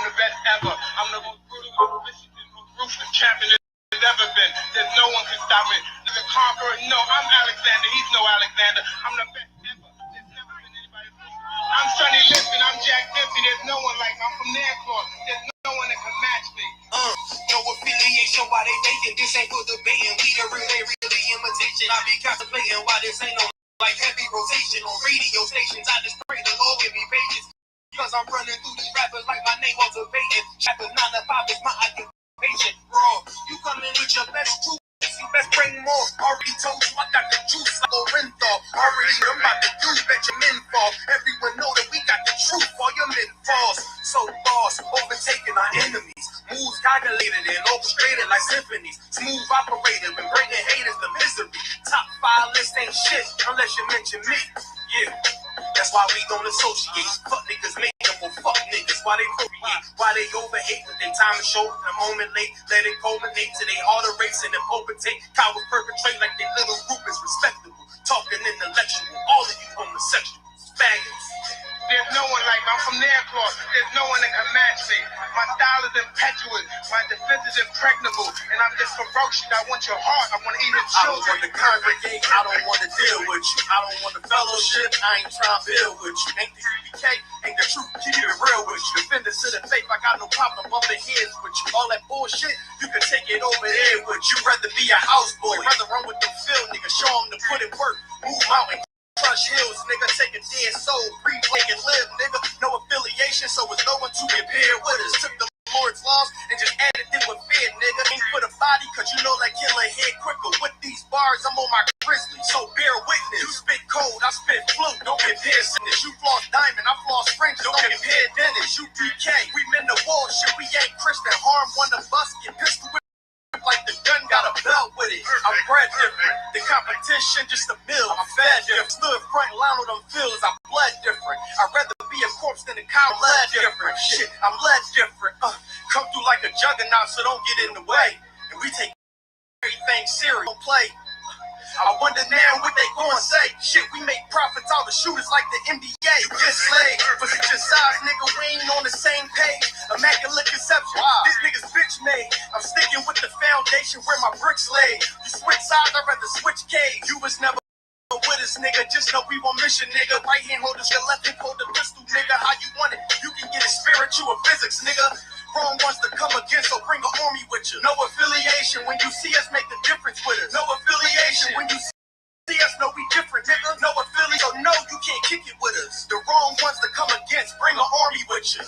the best ever. I'm the most brutal, vicious, and most ruthless champion there's ever been. There's no one can stop me. There's a conqueror. No, I'm Alexander. He's no Alexander. I'm the best ever. There's never been anybody. I'm Sonny Liston. I'm Jack Dempsey. There's no one like me. I'm from Nairclaw. There's no one that can match me. No affiliation, why they thinking this ain't for debating. We the real, they really imitation. I be contemplating why this ain't no like heavy rotation on radio stations. I just pray the Lord give me patience, cause I'm running through these rappers like my name was a baiting. Chapter 9 to 5 is my occupation. Raw, you come in with your best truth. You best bring more. Already told you I got the juice. I go Renthal. Already know about the use. Bet your men fall. Everyone know that we got the truth. All your men falls. So boss, overtaking our enemies. Moves calculated and orchestrated like symphonies. Smooth operator and bringing haters to misery. Top 5 list ain't shit unless you mention me. Yeah. That's why we don't associate. Fuck niggas make them well, fuck niggas. Why they procreate? Why they overhate? But then time is short, a moment late. Let it culminate to they heart erasing and potentate. Cowards perpetrate like their little group is respectable. Talking intellectual. All of you homosexuals, faggots. There's no one like me. I'm from Nairclaw. There's no one that can match me. My style is impetuous. My defense is impregnable. And I'm just ferocious. I want your heart. I want to eat your children. I don't want to congregate. I don't want to deal with you. I don't want to fellowship. I ain't trying to build with you. Ain't the UPK, ain't the truth. Keep it real with you. Defenders to the faith. I got no problem bumping heads with you. All that bullshit, you can take it over there with you. Rather be a houseboy. Rather run with them field niggas. Show them to put in work. Move mountains. Crush hills, nigga, take a dead soul, breathe, wake and live, nigga. No affiliation, so it's no one to compare with us. Took the Lord's laws and just added it with fear, nigga. Ain't for the body, cause you know that killer head quicker. With these bars, I'm on my grizzly, so bear witness. You spit cold, I spit flu, don't compare sinners. You floss diamond, I floss French, don't compare Dennis. You PK, we men the wall, shit, we ain't Christian. Harm one of us, get pistol whip like the gun got a belt with it. I'm bred different. The competition just a mill. I'm fed different. Stood front line with them fields. I'm bled different. I'd rather be a corpse than a cow. I'm led different. Shit, I'm led different. Come through like a juggernaut, so don't get in the way. And we take everything serious. Don't play. I wonder now what they gonna say. Shit, we make profits out of shooters like the NBA. You get slayed. For such a size, nigga, we ain't on the same page. Immaculate conception. This nigga's bitch made. I'm sticking with the foundation where my bricks laid. You switch sides, I'd rather switch cage. You was never with us, nigga. Just know we on mission, nigga. Right hand hold your left hand hold the pistol, nigga. How you want it? You can get it spiritual or physics, nigga. Wrong wants to come against, so bring an army with you. No affiliation. When you see us, make the difference with us. No affiliation. When you see us, know we different, nigga. No affiliation. So no, you can't kick it with us. The wrong ones to come against, bring an army with you.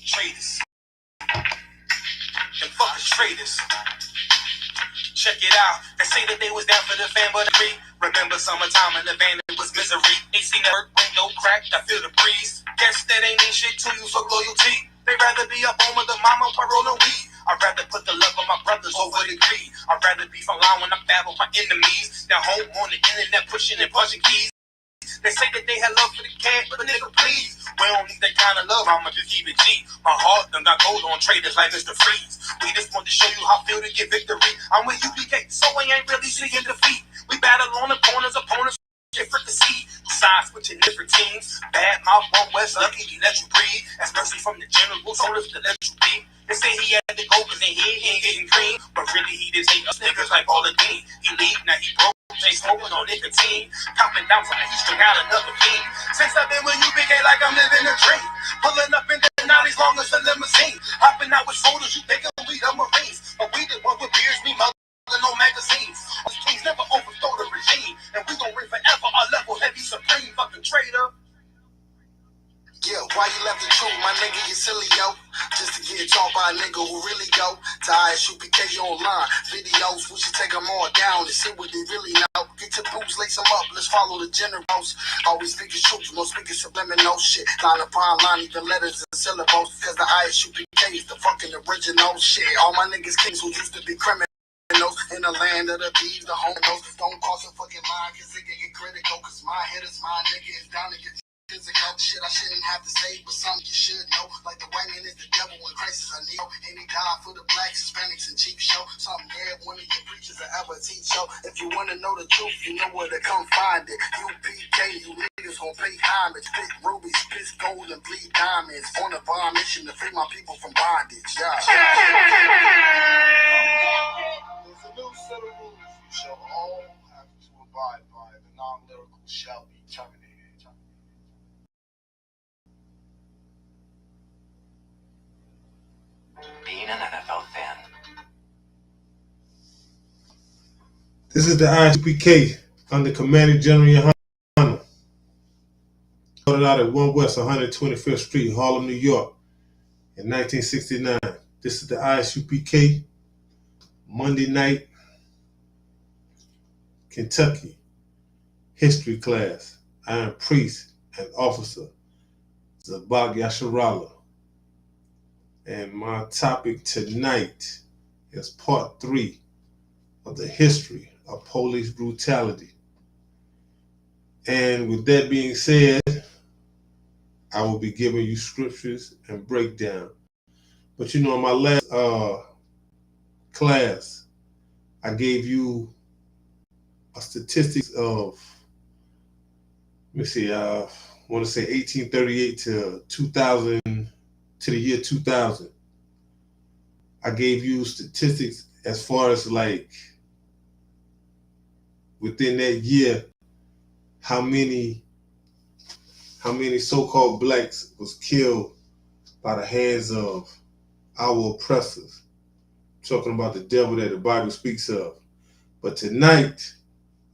Traitors. Them fucking traitors. Check it out. They say that they was down for the fan, but agree. Remember summertime in the van, it was misery. AC network window cracked, I feel the breeze. Guess that ain't mean shit to you, so loyalty. They rather be up home with the mama while rolling weed. I'd rather put the love of my brothers over the greed. I'd rather be from line when I battle my enemies. Now home on the internet pushing and punching keys. They say that they had love for the cat, but nigga, please. We don't need that kind of love, I'ma just keep it G. My heart done got gold on traders like Mr. Freeze. We just want to show you how I feel to get victory. I'm with UPK, so we ain't really seeking defeat. We battle on the corners, opponents different to see. Sides switching different teams. Bad mouth, one west, lucky he let you breathe. That's mercy from the general, told us to let you be. They say he had to go cause he ain't getting green. But really he just hate us niggas like all the dean. He leave, now he broke. They smoking on nicotine, copping down from the Eastern out another king. Since I've been with you, big like I'm living a dream. Pulling up in the 90s long as a limousine. Hopping out with soldiers, you thinking we the Marines. But we the one with beers, me mother, no magazines. Us kings never overthrow the regime. And we gon' reign forever, our level heavy supreme fucking traitor. Yeah, why you left the truth, my nigga, you silly, yo. Just to get talked by a nigga who really go to ISUPK online. Videos, we should take them all down and see what they really know. Get your boot lace them up, let's follow the generals. Always speaking truth, no speaking subliminal shit. Line upon line, even letters and syllables. Cause the ISUPK is the fucking original shit. All my niggas kings who used to be criminals. In the land of the thieves, the homos. Don't cross a fucking line, cause it can get critical. Cause my head is my nigga is down to get physical. Shit I shouldn't have to say, but something you should know. Like the white man is the devil when Christ is a Neo. And he died for the blacks, Hispanics, and cheap show. Something that one of your preachers will ever teach. So if you wanna know the truth, you know where to come find it. UPK, you niggas gon' pay homage. Spit rubies, spit gold, and bleed diamonds. On a bomb mission to free my people from bondage. Yeah. There's a new set of rules you shall all have to abide by. The non-lyrical shall be terminated. Being an NFL fan. This is the ISUPK under Commander General Yohana. Started out at 1 West 125th Street, Harlem, New York in 1969. This is the ISUPK Monday night Kentucky history class. I am priest and officer Zabak Yasharala. And my topic tonight is part 3 of the history of police brutality. And with that being said, I will be giving you scriptures and breakdown. But you know, in my last class, I gave you a statistics of, let me see, I want to say 1838 to 2000, to the year 2000. I gave you statistics as far as like within that year, how many so-called blacks was killed by the hands of our oppressors. I'm talking about the devil that the Bible speaks of. But tonight,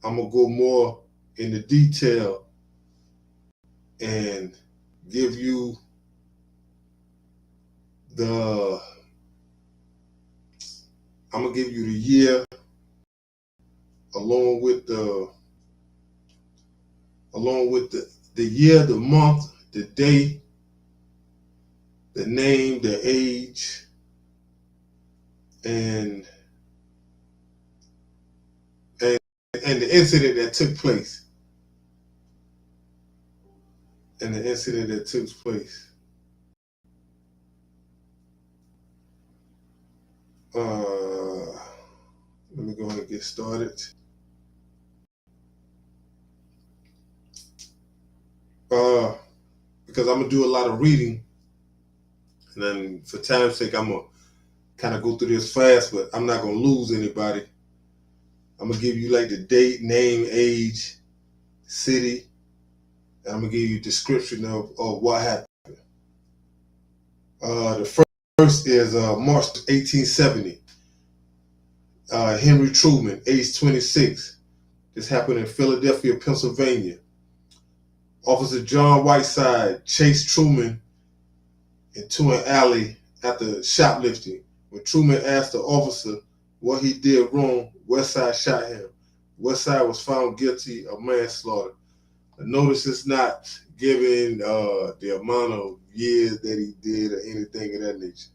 I'm gonna go more into detail and give you the year along with the year, the month, the day, the name, the age, and the incident that took place. And the incident that took place. Let me go ahead and get started. Because I'm gonna do a lot of reading, and then for time's sake, I'm gonna kind of go through this fast, but I'm not gonna lose anybody. I'm gonna give you like the date, name, age, city, and I'm gonna give you a description of what happened. The first is March 1870. Henry Truman, age 26. This happened in Philadelphia, Pennsylvania. Officer John Whiteside chased Truman into an alley after shoplifting. When Truman asked the officer what he did wrong, Westside shot him. Westside was found guilty of manslaughter. Notice it's not given the amount of years that he did or anything of that nature.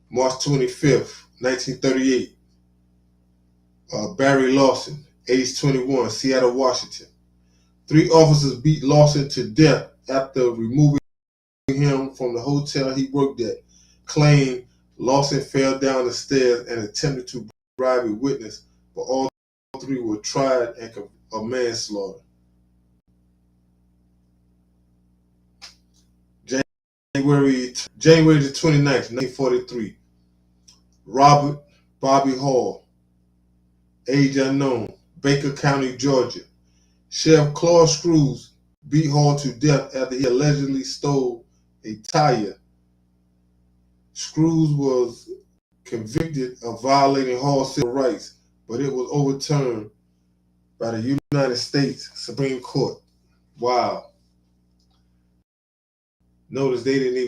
March 25th, 1938. Barry Lawson, age 21, Seattle, Washington. 3 officers beat Lawson to death after removing him from the hotel he worked at. Claimed Lawson fell down the stairs and attempted to bribe a witness, but all 3 were tried and of manslaughter. January the 29th, 1943. Robert Bobby Hall, age unknown, Baker County, Georgia. Sheriff Claude Screws beat Hall to death after he allegedly stole a tire. Screws was convicted of violating Hall's civil rights, but it was overturned by the United States Supreme Court. Wow. Notice they didn't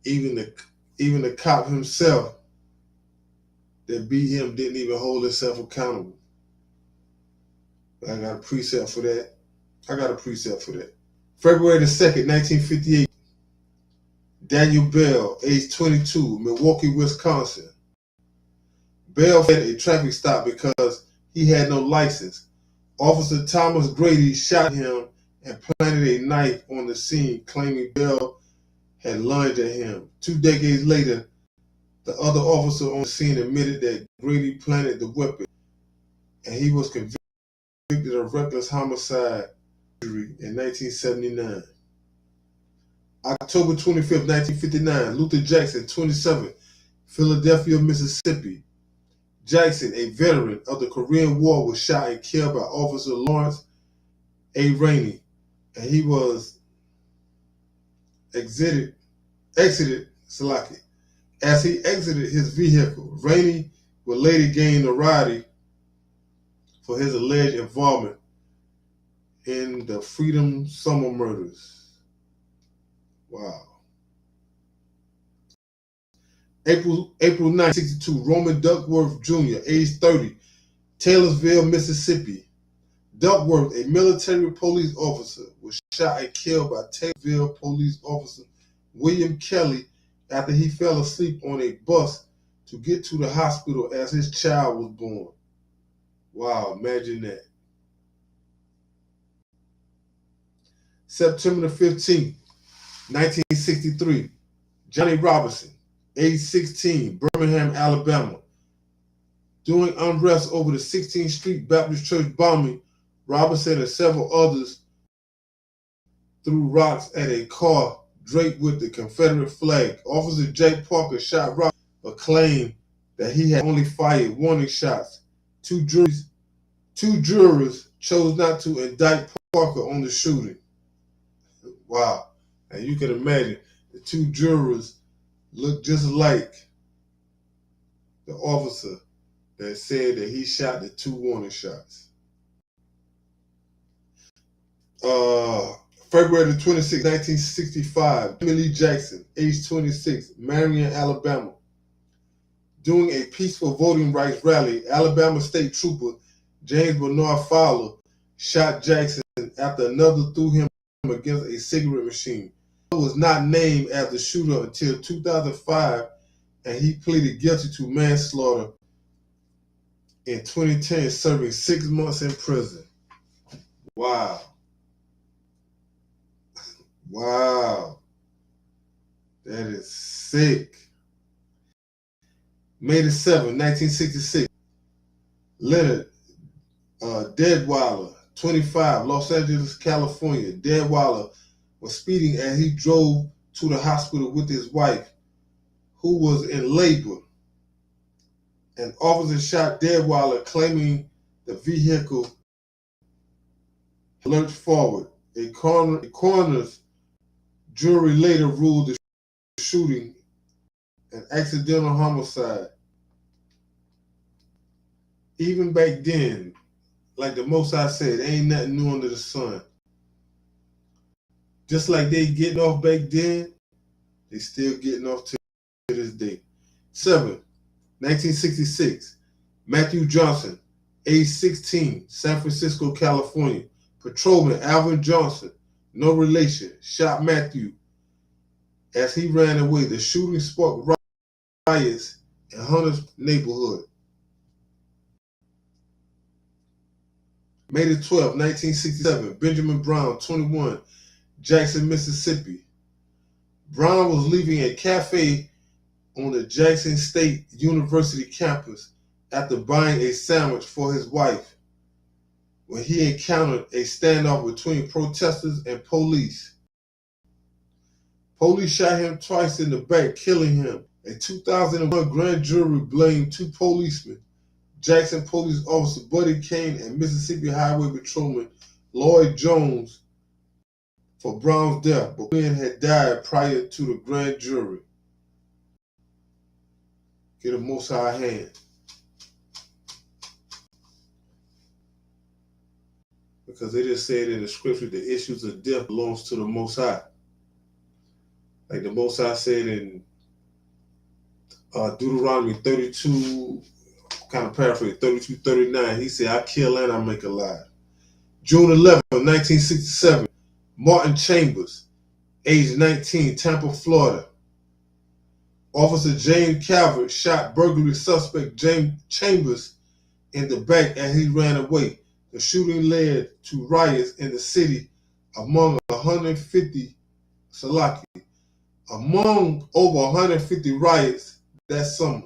even the cop himself that beat him didn't even hold himself accountable. I got a preset for that. February the 2nd, 1958. Daniel Bell, age 22, Milwaukee, Wisconsin. Bell had a traffic stop because he had no license. Officer Thomas Grady shot him and planted a knife on the scene, claiming Bell had lunged at him. 2 decades later, the other officer on the scene admitted that Grady planted the weapon, and he was convicted of reckless homicide in 1979. October 25th, 1959, Luther Jackson, 27, Philadelphia, Mississippi. Jackson, a veteran of the Korean War, was shot and killed by Officer Lawrence A. Rainey, and he was exited Salaki. As he exited his vehicle, Rainey would later gain notoriety for his alleged involvement in the Freedom Summer murders. Wow. April 9, 1962, Roman Duckworth Jr., age 30, Taylorsville, Mississippi. Duckworth, a military police officer, was shot and killed by Taylorsville police officer William Kelly after he fell asleep on a bus to get to the hospital as his child was born. Wow, imagine that. September the 15th, 1963, Johnny Robinson, age 16, Birmingham, Alabama. During unrest over the 16th Street Baptist Church bombing, Robinson and several others threw rocks at a car draped with the Confederate flag. Officer Jake Parker shot Robinson, but claimed that he had only fired warning shots. Two jurors chose not to indict Parker on the shooting. Wow. And you can imagine the 2 jurors looked just like the officer that said that he shot the 2 warning shots. February 26, 1965, Emily Jackson, age 26, Marion, Alabama. During a peaceful voting rights rally, Alabama State Trooper James Bernard Fowler shot Jackson after another threw him against a cigarette machine. He was not named as the shooter until 2005, and he pleaded guilty to manslaughter in 2010, serving 6 months in prison. Wow. Wow. That is sick. May the 7th, 1966. Leonard Deadweiler, 25, Los Angeles, California. Deadweiler was speeding as he drove to the hospital with his wife, who was in labor. An officer shot Deadweiler, claiming the vehicle lurched forward. A coroner's jury later ruled the shooting an accidental homicide. Even back then, like the Most High said, ain't nothing new under the sun. Just like they getting off back then, they still getting off to this day. 7, 1966, Matthew Johnson, age 16, San Francisco, California. Patrolman Alvin Johnson, no relation, shot Matthew as he ran away. The shooting sparked riots in Hunter's neighborhood. May the 12th, 1967, Benjamin Brown, 21, Jackson, Mississippi. Brown was leaving a cafe on the Jackson State University campus after buying a sandwich for his wife when he encountered a standoff between protesters and police. Police shot him twice in the back, killing him. A 2001 grand jury blamed 2 policemen, Jackson Police Officer Buddy Kane and Mississippi Highway Patrolman Lloyd Jones, for Brown's death, but men had died prior to the grand jury. Get a Most High hand. Because they just said in the scripture, the issues of death belongs to the Most High. Like the Most High said in Deuteronomy 32, kind of paraphrase, 32:39, he said, I kill and I make alive. June 11, 1967, Martin Chambers, age 19, Tampa, Florida. Officer James Calvert shot burglary suspect James Chambers in the back as he ran away. The shooting led to riots in the city among over 150 riots that summer.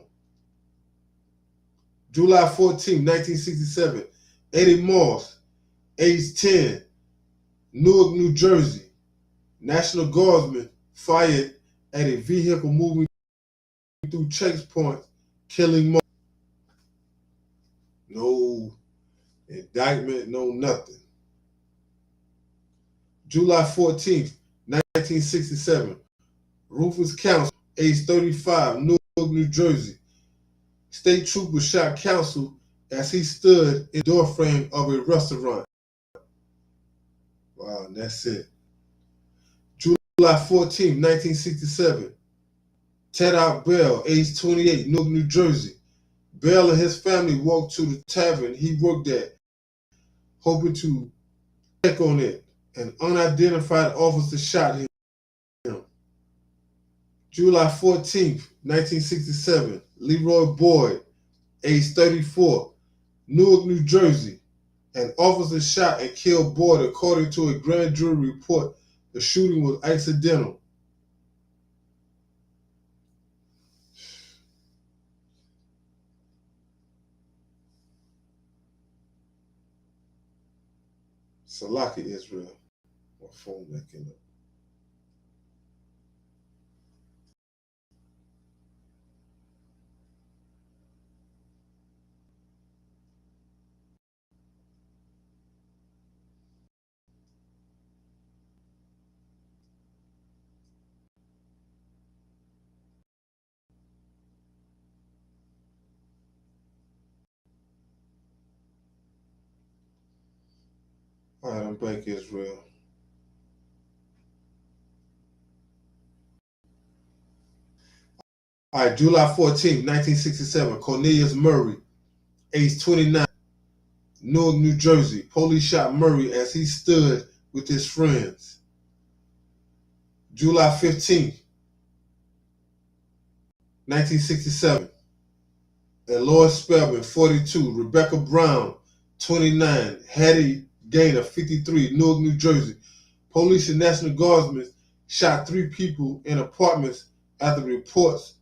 July 14, 1967, Eddie Moss, age 10, Newark, New Jersey. National Guardsmen fired at a vehicle moving through checkpoints, killing Moss. No indictment, no nothing. July 14th, 1967, Rufus Council, age 35, Newark, New Jersey. State troopers shot Council as he stood in the doorframe of a restaurant. Wow, and that's it. July 14th, 1967, Ted Bell, age 28, Newark, New Jersey. Bell and his family walked to the tavern he worked at, hoping to check on it. An unidentified officer shot him. July 14th, 1967, Leroy Boyd, age 34, Newark, New Jersey. An officer shot and killed Boyd. According to a grand jury report, the shooting was accidental. Salaki, Israel. My phone backing up. All right, I'm back, Israel. All right, July 14th, 1967, Cornelius Murray, age 29, Newark, New Jersey. Police shot Murray as he stood with his friends. July 15th, 1967, Eloise Spelman, 42, Rebecca Brown, 29, Hattie Gaynor, 53, Newark, New Jersey. Police and National Guardsmen shot 3 people in apartments after reports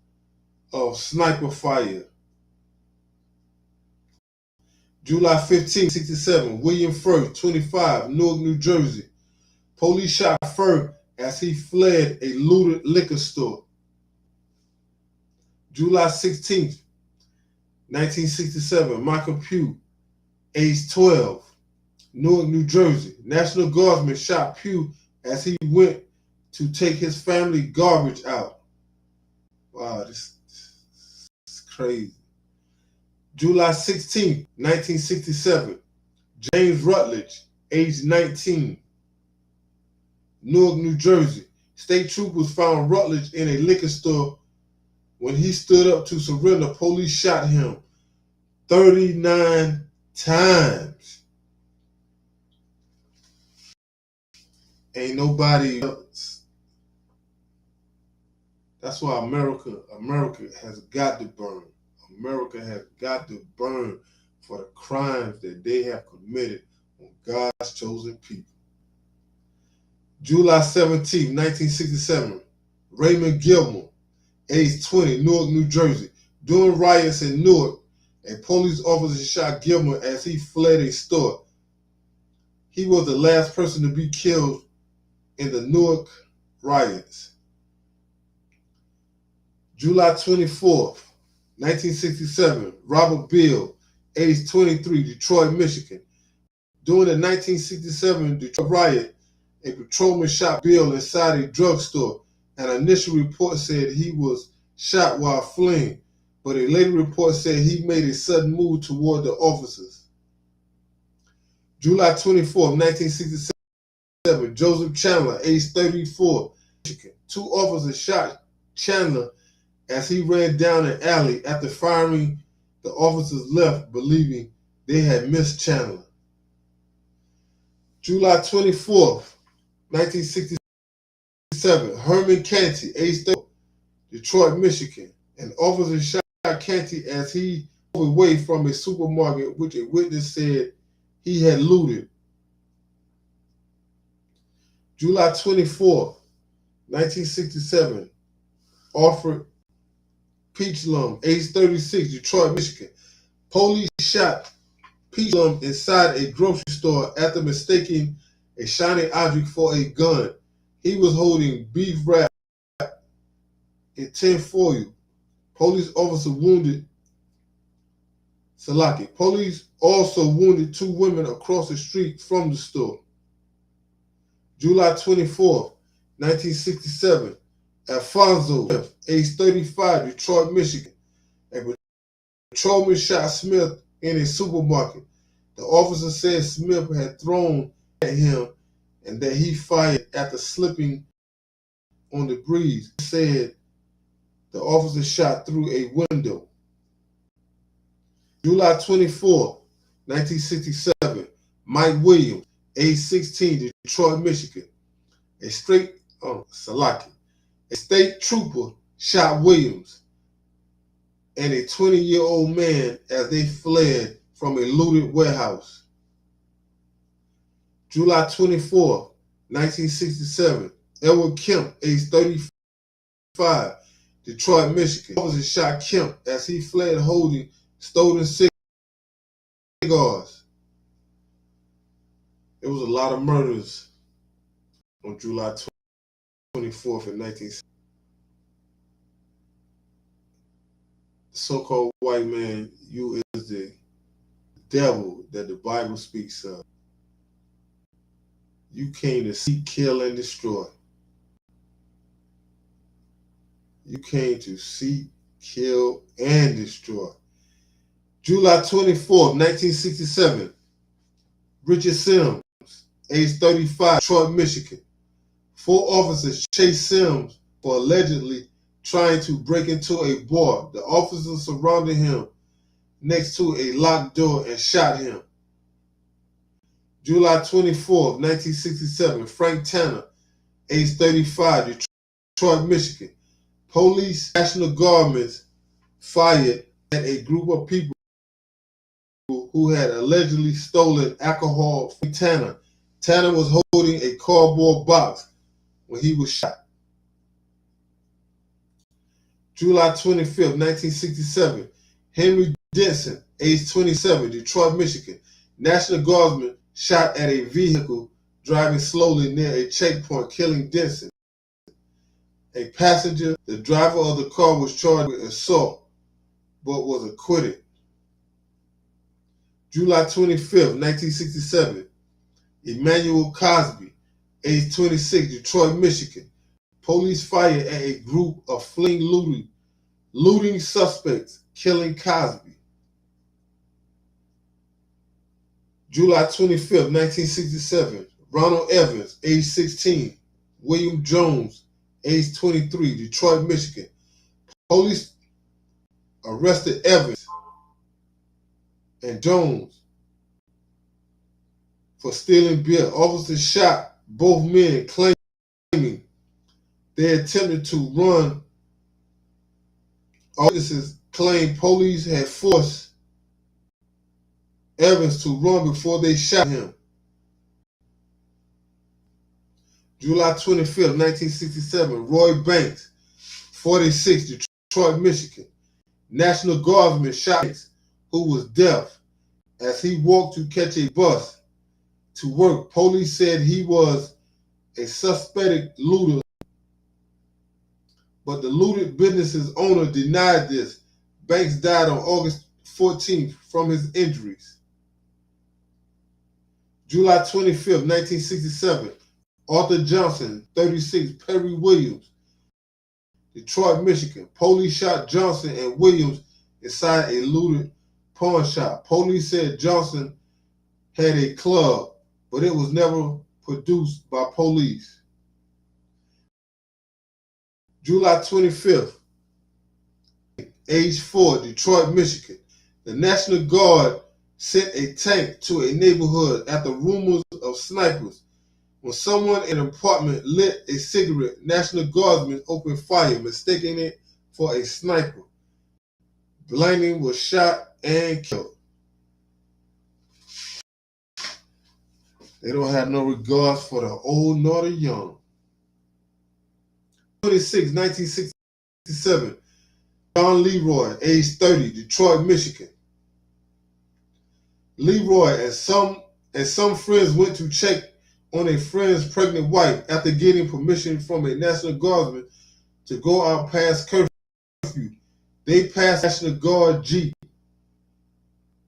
of sniper fire. July 15, 1967, William Firth, 25, Newark, New Jersey. Police shot Firth as he fled a looted liquor store. July 16, 1967, Michael Pugh, age 12, Newark, New Jersey. National Guardsmen shot Pugh as he went to take his family garbage out. Wow, this is crazy. July 16, 1967, James Rutledge, age 19, Newark, New Jersey. State troopers found Rutledge in a liquor store. When he stood up to surrender, police shot him 39 times. Ain't nobody else. That's why America has got to burn. America has got to burn for the crimes that they have committed on God's chosen people. July 17, 1967, Raymond Gilmore, age 20, Newark, New Jersey. During riots in Newark, a police officer shot Gilmore as he fled a store. He was the last person to be killed in the Newark riots. July 24th, 1967, Robert Beal, age 23, Detroit, Michigan. During the 1967 Detroit riot, a patrolman shot Beal inside a drugstore. An initial report said he was shot while fleeing, but a later report said he made a sudden move toward the officers. July 24th, 1967, Joseph Chandler, age 34, Michigan. 2 officers shot Chandler as he ran down an alley. After firing, the officers left, believing they had missed Chandler. July 24th, 1967, Herman Canty, age 30, Detroit, Michigan. An officer shot Canty as he drove away from a supermarket which a witness said he had looted. July 24th, 1967, Alfred Peachlum, age 36, Detroit, Michigan. Police shot Peachlum inside a grocery store after mistaking a shiny object for a gun. He was holding beef wrap in tinfoil. Police officer wounded Salaki. Police also wounded 2 women across the street from the store. July 24th, 1967, Alfonso, age 35, Detroit, Michigan. A patrolman shot Smith in a supermarket. The officer said Smith had thrown at him and that he fired after slipping on the breeze. He said the officer shot through a window. July 24, 1967, Mike Williams, age 16, Detroit, Michigan. A state trooper shot Williams and a 20-year-old man as they fled from a looted warehouse. July 24, 1967, Edward Kemp, age 35, Detroit, Michigan. Officer shot Kemp as he fled holding stolen cigars. There was a lot of murders on July 24th in 1960. The so-called white man, you is the devil that the Bible speaks of. You came to seek, kill, and destroy. You came to seek, kill, and destroy. July 24th, 1967, Richard Sims, age 35, Detroit, Michigan. 4 officers chased Sims for allegedly trying to break into a bar. The officers surrounded him next to a locked door and shot him. July 24th, 1967, Frank Tanner, age 35, Detroit, Michigan. Police, National Guardsmen fired at a group of people who had allegedly stolen alcohol from Tanner. Tanner was holding a cardboard box when he was shot. July 25th, 1967, Henry Denson, age 27, Detroit, Michigan. National Guardsmen shot at a vehicle driving slowly near a checkpoint, killing Denson. A passenger, the driver of the car, was charged with assault, but was acquitted. July 25th, 1967, Emmanuel Cosby, age 26, Detroit, Michigan. Police fired at a group of fleeing looting suspects, killing Cosby. July 25th, 1967, Ronald Evans, age 16, William Jones, age 23, Detroit, Michigan. Police arrested Evans and Jones for stealing beer. Officers shot both men, claiming they attempted to run. Officers claimed police had forced Evans to run before they shot him. July 25th, 1967, Roy Banks, 46, Detroit, Michigan. National Guardsman shot Banks, who was deaf, as he walked to catch a bus to work. Police said he was a suspected looter, but the looted business's owner denied this. Banks died on August 14th from his injuries. July 25th, 1967, Arthur Johnson, 36, Perry Williams, Detroit, Michigan. Police shot Johnson and Williams inside a looted pawn shop. Police said Johnson had a club, but it was never produced by police. July 25th, age 4, Detroit, Michigan. The National Guard sent a tank to a neighborhood after rumors of of snipers. When someone in an apartment lit a cigarette, National Guardsmen opened fire, mistaking it for a sniper. Blaney was shot and killed. They don't have no regards for the old nor the young. 26, 1967, John Leroy, age 30, Detroit, Michigan. Leroy and some friends went to check on a friend's pregnant wife after getting permission from a National Guardsman to go out past curfew. They passed National Guard Jeep,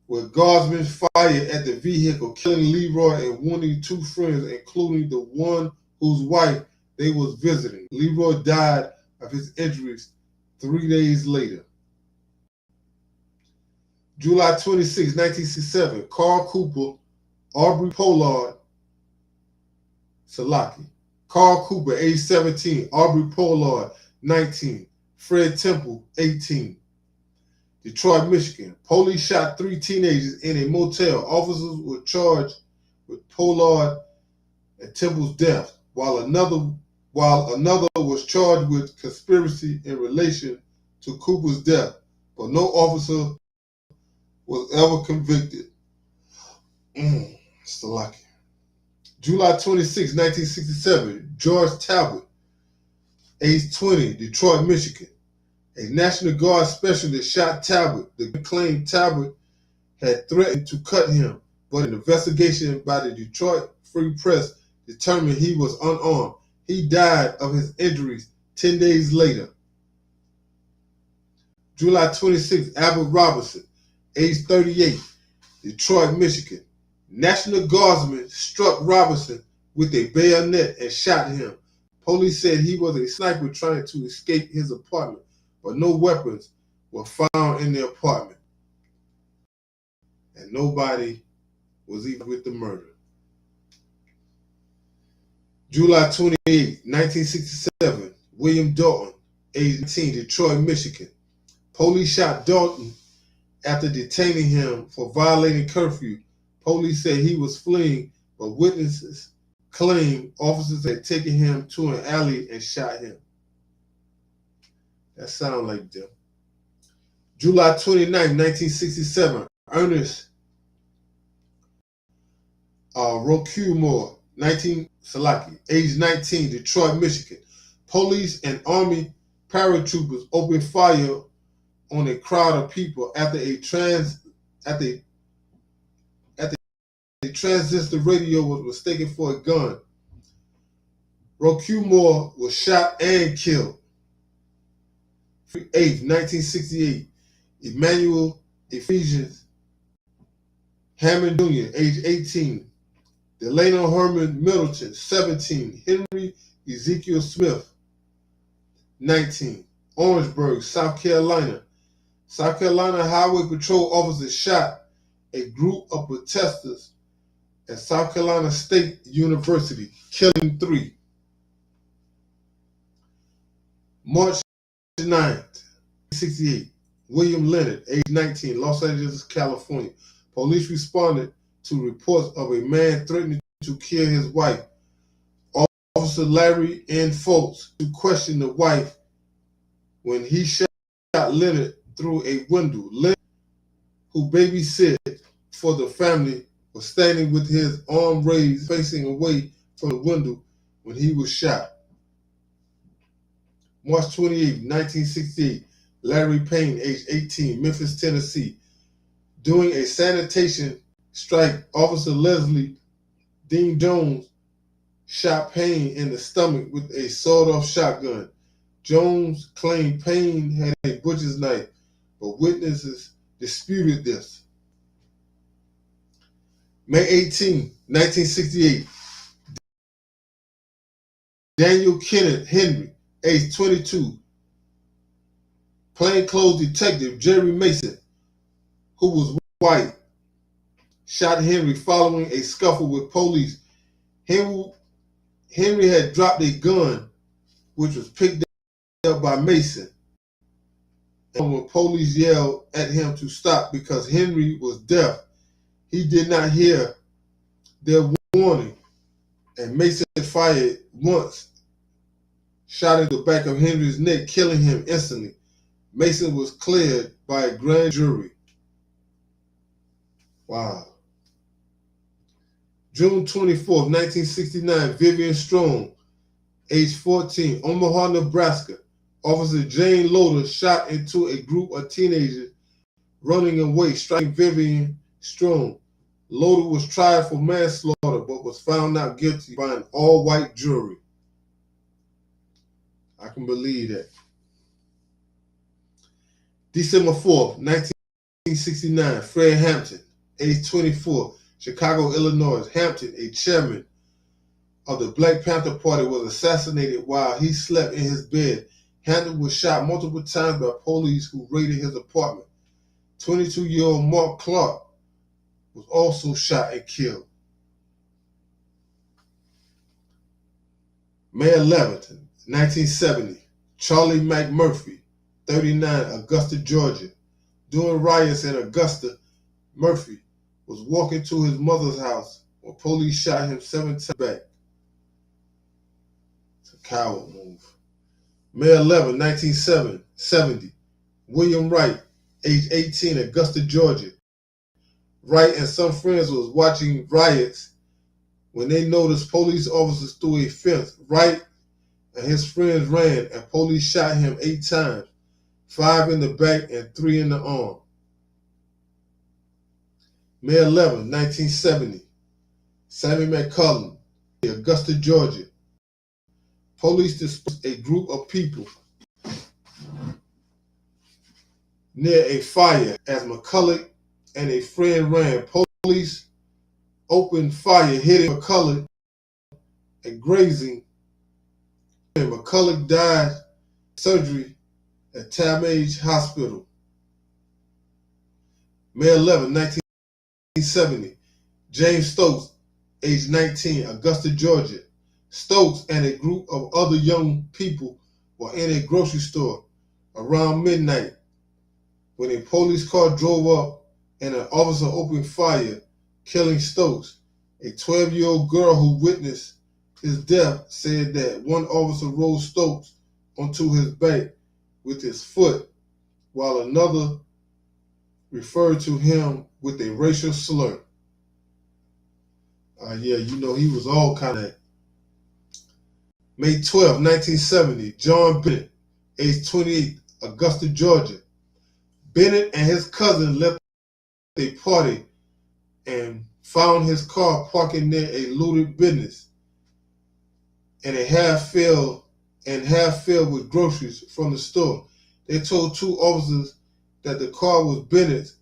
where guardsmen fired at the vehicle, killing Leroy and wounding two friends, including the one whose wife they was visiting. Leroy died of his injuries 3 days later. July 26, 1967, Carl Cooper, Aubrey Pollard, Salaki. Carl Cooper, age 17, Aubrey Pollard, 19, Fred Temple, 18. Detroit, Michigan. Police shot 3 teenagers in a motel. Officers were charged with Pollard and Temple's death, while another was charged with conspiracy in relation to Cooper's death, but no officer was ever convicted. Salaki. July 26, 1967, George Talbot, age 20, Detroit, Michigan. A National Guard specialist shot Talbot. The claimed Talbot had threatened to cut him, but an investigation by the Detroit Free Press determined he was unarmed. He died of his injuries 10 days later. July 26, Albert Robertson, age 38, Detroit, Michigan. National Guardsmen struck Robertson with a bayonet and shot him. Police said he was a sniper trying to escape his apartment, but no weapons were found in the apartment, and nobody was even with the murder. July 28, 1967, William Dalton, age 18, Detroit, Michigan. Police shot Dalton after detaining him for violating curfew. Police said he was fleeing, but witnesses claim officers had taken him to an alley and shot him. That sounds like them. July 29, 1967, Ernest Rocumore, age 19, Detroit, Michigan. Police and Army paratroopers opened fire on a crowd of people after a transistor radio was mistaken for a gun. Rocumore was shot and killed. 8, 1968, Emmanuel Ephesians Hammond Jr., age 18. Delano Herman Middleton, 17. Henry Ezekiel Smith, 19. Orangeburg, South Carolina. South Carolina Highway Patrol officers shot a group of protesters at South Carolina State University, killing 3. March 9, 1968, William Leonard, age 19, Los Angeles, California. Police responded to reports of a man threatening to kill his wife. Officer Larry N. Foltz to question the wife when he shot Leonard through a window. Leonard, who babysit for the family, was standing with his arm raised, facing away from the window when he was shot. March 28, 1968, Larry Payne, age 18, Memphis, Tennessee. During a sanitation strike, Officer Leslie Dean Jones shot Payne in the stomach with a sawed-off shotgun. Jones claimed Payne had a butcher's knife, but witnesses disputed this. May 18, 1968, Daniel Kenneth Henry, age 22, plainclothes detective Jerry Mason, who was white, shot Henry following a scuffle with police. Henry had dropped a gun, which was picked up by Mason. And when police yelled at him to stop because Henry was deaf, he did not hear their warning, and Mason fired once, shot at the back of Henry's neck, killing him instantly. Mason was cleared by a grand jury. Wow. June 24th, 1969, Vivian Strong, age 14, Omaha, Nebraska. Officer Jane Loader shot into a group of teenagers running away, striking Vivian Strong. Loader was tried for manslaughter but was found not guilty by an all-white jury. I can believe that. December 4th, 1969, Fred Hampton, age 24, Chicago, Illinois. Hampton, a chairman of the Black Panther Party, was assassinated while he slept in his bed. Hampton was shot multiple times by police who raided his apartment. 22-year-old Mark Clark was also shot and killed. May 11th, 1970, Charlie McMurphy, 39, Augusta, Georgia. During riots in Augusta, Murphy was walking to his mother's house when police shot him 7 times back. It's a coward move. May 11, 1970, William Wright, age 18, Augusta, Georgia. Wright and some friends was watching riots when they noticed police officers through a fence. Wright and his friends ran, and police shot him 8 times, 5 in the back and 3 in the arm. May 11, 1970, Sammy McCullum, Augusta, Georgia. Police dispersed a group of people near a fire as McCulloch and a friend ran. Police opened fire, hitting McCulloch and grazing. McCulloch died surgery at Tallmadge Hospital. May 11, 1970, James Stokes, age 19, Augusta, Georgia. Stokes and a group of other young people were in a grocery store around midnight when a police car drove up and an officer opened fire, killing Stokes. A 12-year-old girl who witnessed his death said that one officer rolled Stokes onto his back with his foot, while another referred to him with a racial slur. Yeah, you know, he was all kind of. May 12, 1970, John Bennett, age 28, Augusta, Georgia. Bennett and his cousin left a party and found his car parking near a looted business and half filled with groceries from the store. They told 2 officers that the car was Bennett's,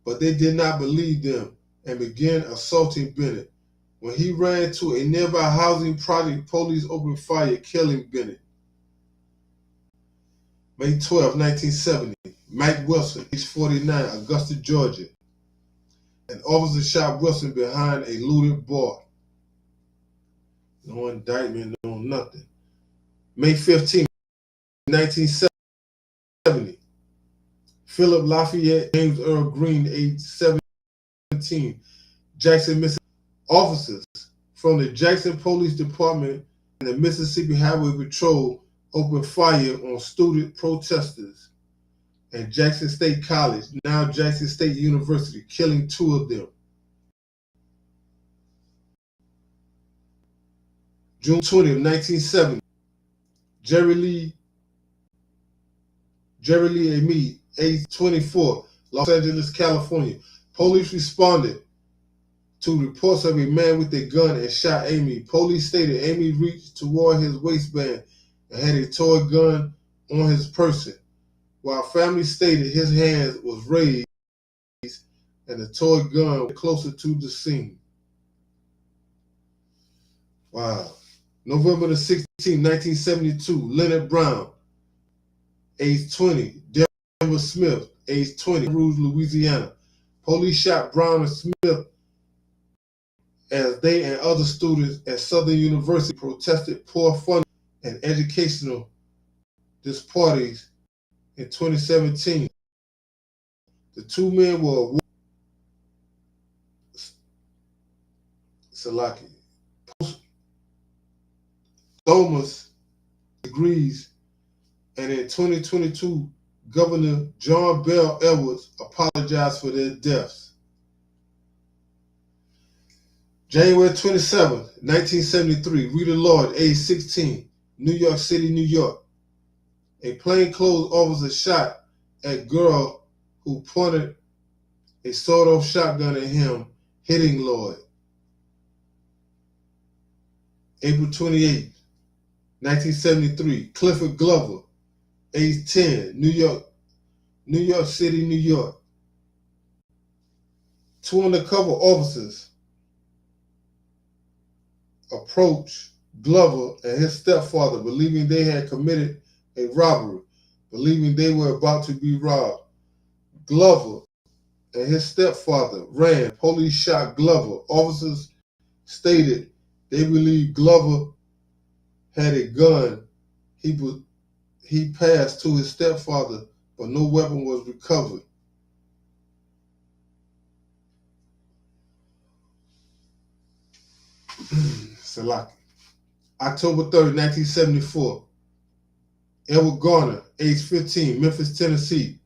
but they did not believe them and began assaulting Bennett. When he ran to a nearby housing project, police opened fire, killing Bennett. May 12, 1970, Mike Wilson, age 49, Augusta, Georgia. An officer shot Wilson behind a looted bar. No indictment, no nothing. May 15, 1970, Philip Lafayette James Earl Green, age 17, Jackson, Mississippi. Officers from the Jackson Police Department and the Mississippi Highway Patrol opened fire on student protesters at Jackson State College, now Jackson State University, killing 2 of them. June 20, 1970, Jerry Lee Amy, age 24, Los Angeles, California. Police responded to reports of a man with a gun and shot Amy. Police stated Amy reached toward his waistband and had a toy gun on his person, while family stated his hand was raised and the toy gun was closer to the scene. Wow. November the 16th, 1972, Leonard Brown, age 20, Denver Smith, age 20, Rouge, Louisiana. Police shot Brown and Smith as they and other students at Southern University protested poor funding and educational disparities in 2017. The 2 men were Salaki. Thomas agrees, and in 2022, Governor John Bell Edwards apologized for their deaths. January 27, 1973, Rita Lloyd, age 16, New York City, New York. A plainclothes officer shot at girl who pointed a sawed-off shotgun at him, hitting Lloyd. April 28, 1973, Clifford Glover, age 10, New York City, New York. Two undercover officers approached Glover and his stepfather, believing they had committed a robbery, believing they were about to be robbed. Glover and his stepfather ran. Police shot Glover. Officers stated they believed Glover had a gun he passed to his stepfather, but no weapon was recovered. Salaki. October 3rd, 1974. Edward Garner, age 15, Memphis, Tennessee.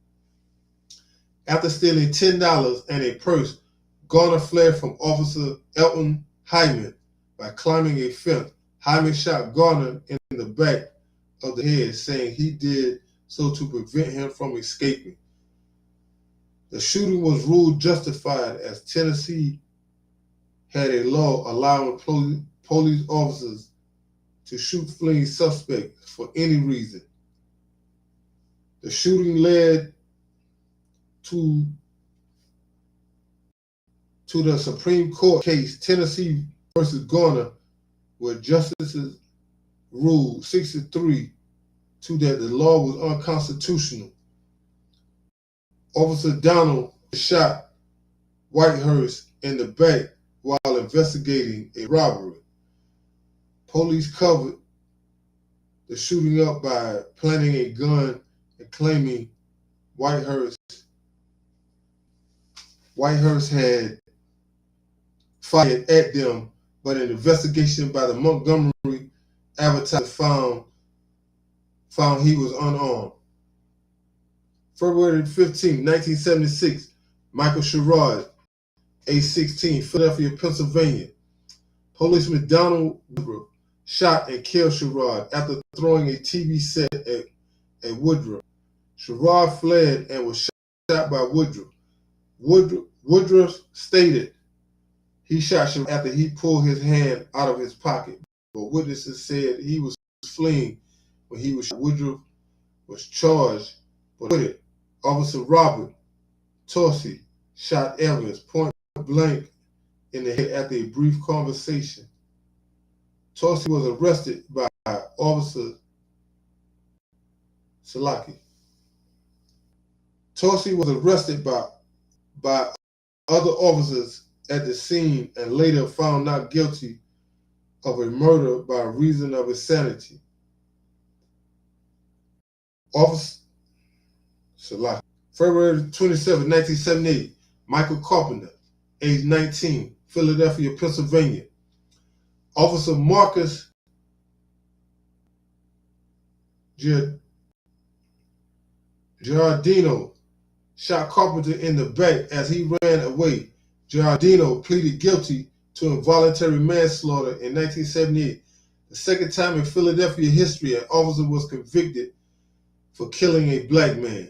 After stealing $10 and a purse, Garner fled from Officer Elton Hyman by climbing a fence. Hyman shot Garner in the back of the head, saying he did so to prevent him from escaping. The shooting was ruled justified as Tennessee had a law allowing police officers to shoot fleeing suspects for any reason. The shooting led to the Supreme Court case Tennessee versus Garner, where justices ruled 6-3 that the law was unconstitutional. Officer Donald shot Whitehurst in the back while investigating a robbery. Police covered the shooting up by planting a gun and claiming Whitehurst had fired at them, but an investigation by the Montgomery Advertiser found he was unarmed. February 15, 1976, Michael Sherrod, age 16, Philadelphia, Pennsylvania. Policeman Donald Woodruff shot and killed Sherrod after throwing a TV set at Woodruff. Sherrod fled and was shot by Woodruff. Woodruff stated he shot Sherrod after he pulled his hand out of his pocket, but witnesses said he was fleeing when he was shot. Woodruff was charged but acquitted. Officer Robert Torsey shot Evans point blank in the head after a brief conversation. Torsey was arrested by Officer Salaki. Torsey was arrested by other officers at the scene and later found not guilty of a murder by reason of insanity. Officer Salaki. February 27, 1978, Michael Carpenter, age 19, Philadelphia, Pennsylvania. Officer Marcus Giardino shot Carpenter in the back as he ran away. Giardino pleaded guilty to involuntary manslaughter in 1978, the second time in Philadelphia history an officer was convicted for killing a black man.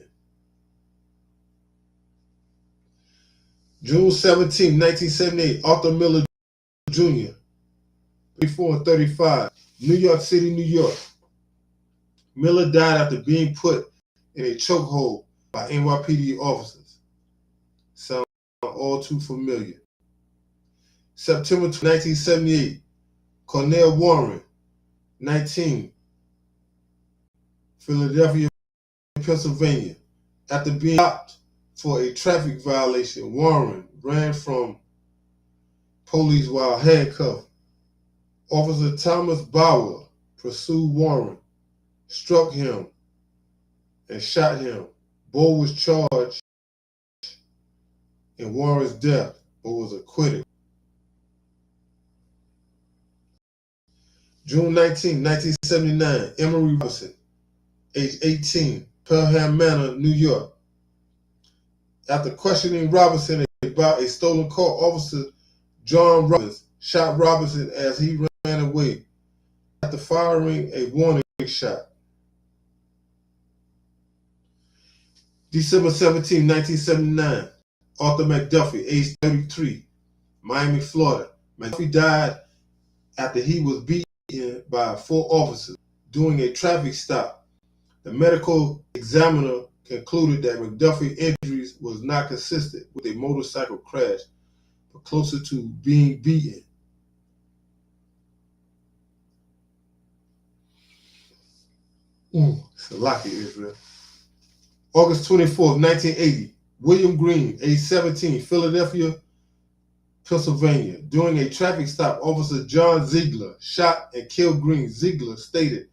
June 17, 1978, Arthur Miller Jr., 34 and 35, New York City, New York. Miller died after being put in a chokehold by NYPD officers. Sound all too familiar. September 1978, Cornell Warren, 19, Philadelphia, Pennsylvania. After being stopped for a traffic violation, Warren ran from police while handcuffed. Officer Thomas Bauer pursued Warren, struck him, and shot him. Bowe was charged in Warren's death, but was acquitted. June 19, 1979, Emory Robinson, age 18, Pelham Manor, New York. After questioning Robinson about a stolen car, Officer John Robbins shot Robinson as he ran away after firing a warning shot. December 17, 1979, Arthur McDuffie, age 33, Miami, Florida. McDuffie died after he was beaten by 4 officers during a traffic stop. The medical examiner concluded that McDuffie's injuries was not consistent with a motorcycle crash, but closer to being beaten. Salaki, Israel. August 24th, 1980, William Green, age 17, Philadelphia, Pennsylvania. During a traffic stop, Officer John Ziegler shot and killed Green. Ziegler stated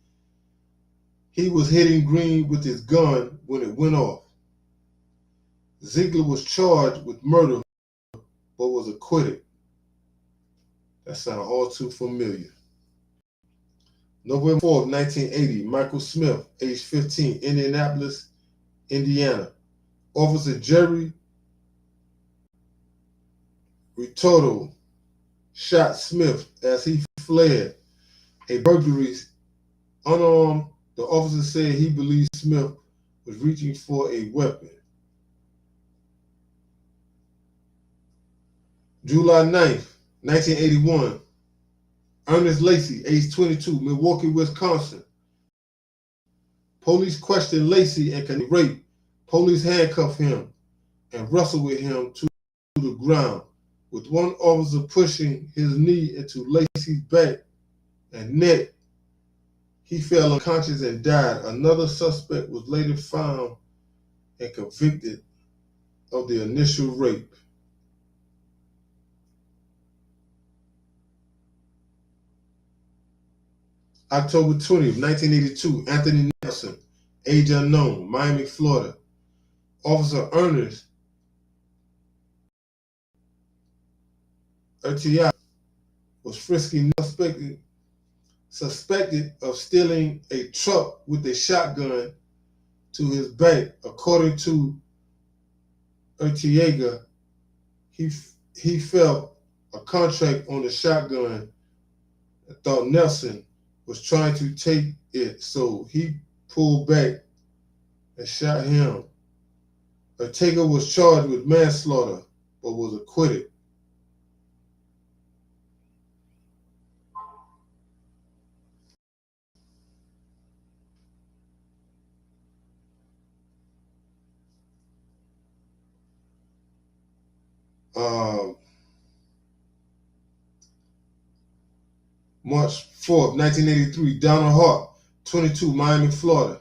he was hitting Green with his gun when it went off. Ziegler was charged with murder but was acquitted. That sounds all too familiar. November 4th, 1980, Michael Smith, age 15, Indianapolis, Indiana. Officer Jerry Ritordo shot Smith as he fled a burglary. Unarmed, the officer said he believed Smith was reaching for a weapon. July 9th, 1981, Ernest Lacy, age 22, Milwaukee, Wisconsin. Police questioned Lacy and convicted rape. Police handcuffed him and wrestled with him to the ground, with one officer pushing his knee into Lacy's back and neck. He fell unconscious and died. Another suspect was later found and convicted of the initial rape. October 20th, 1982, Anthony Nelson, age unknown, Miami, Florida. Officer Ernest Urtiaga was frisking suspected of stealing a truck with a shotgun to his back. According to Urtiaga, he felt a contract on the shotgun and thought Nelson was trying to take it, so he pulled back and shot him. Ortega was charged with manslaughter but was acquitted. March 4th, 1983, Donald Hart, 22, Miami, Florida.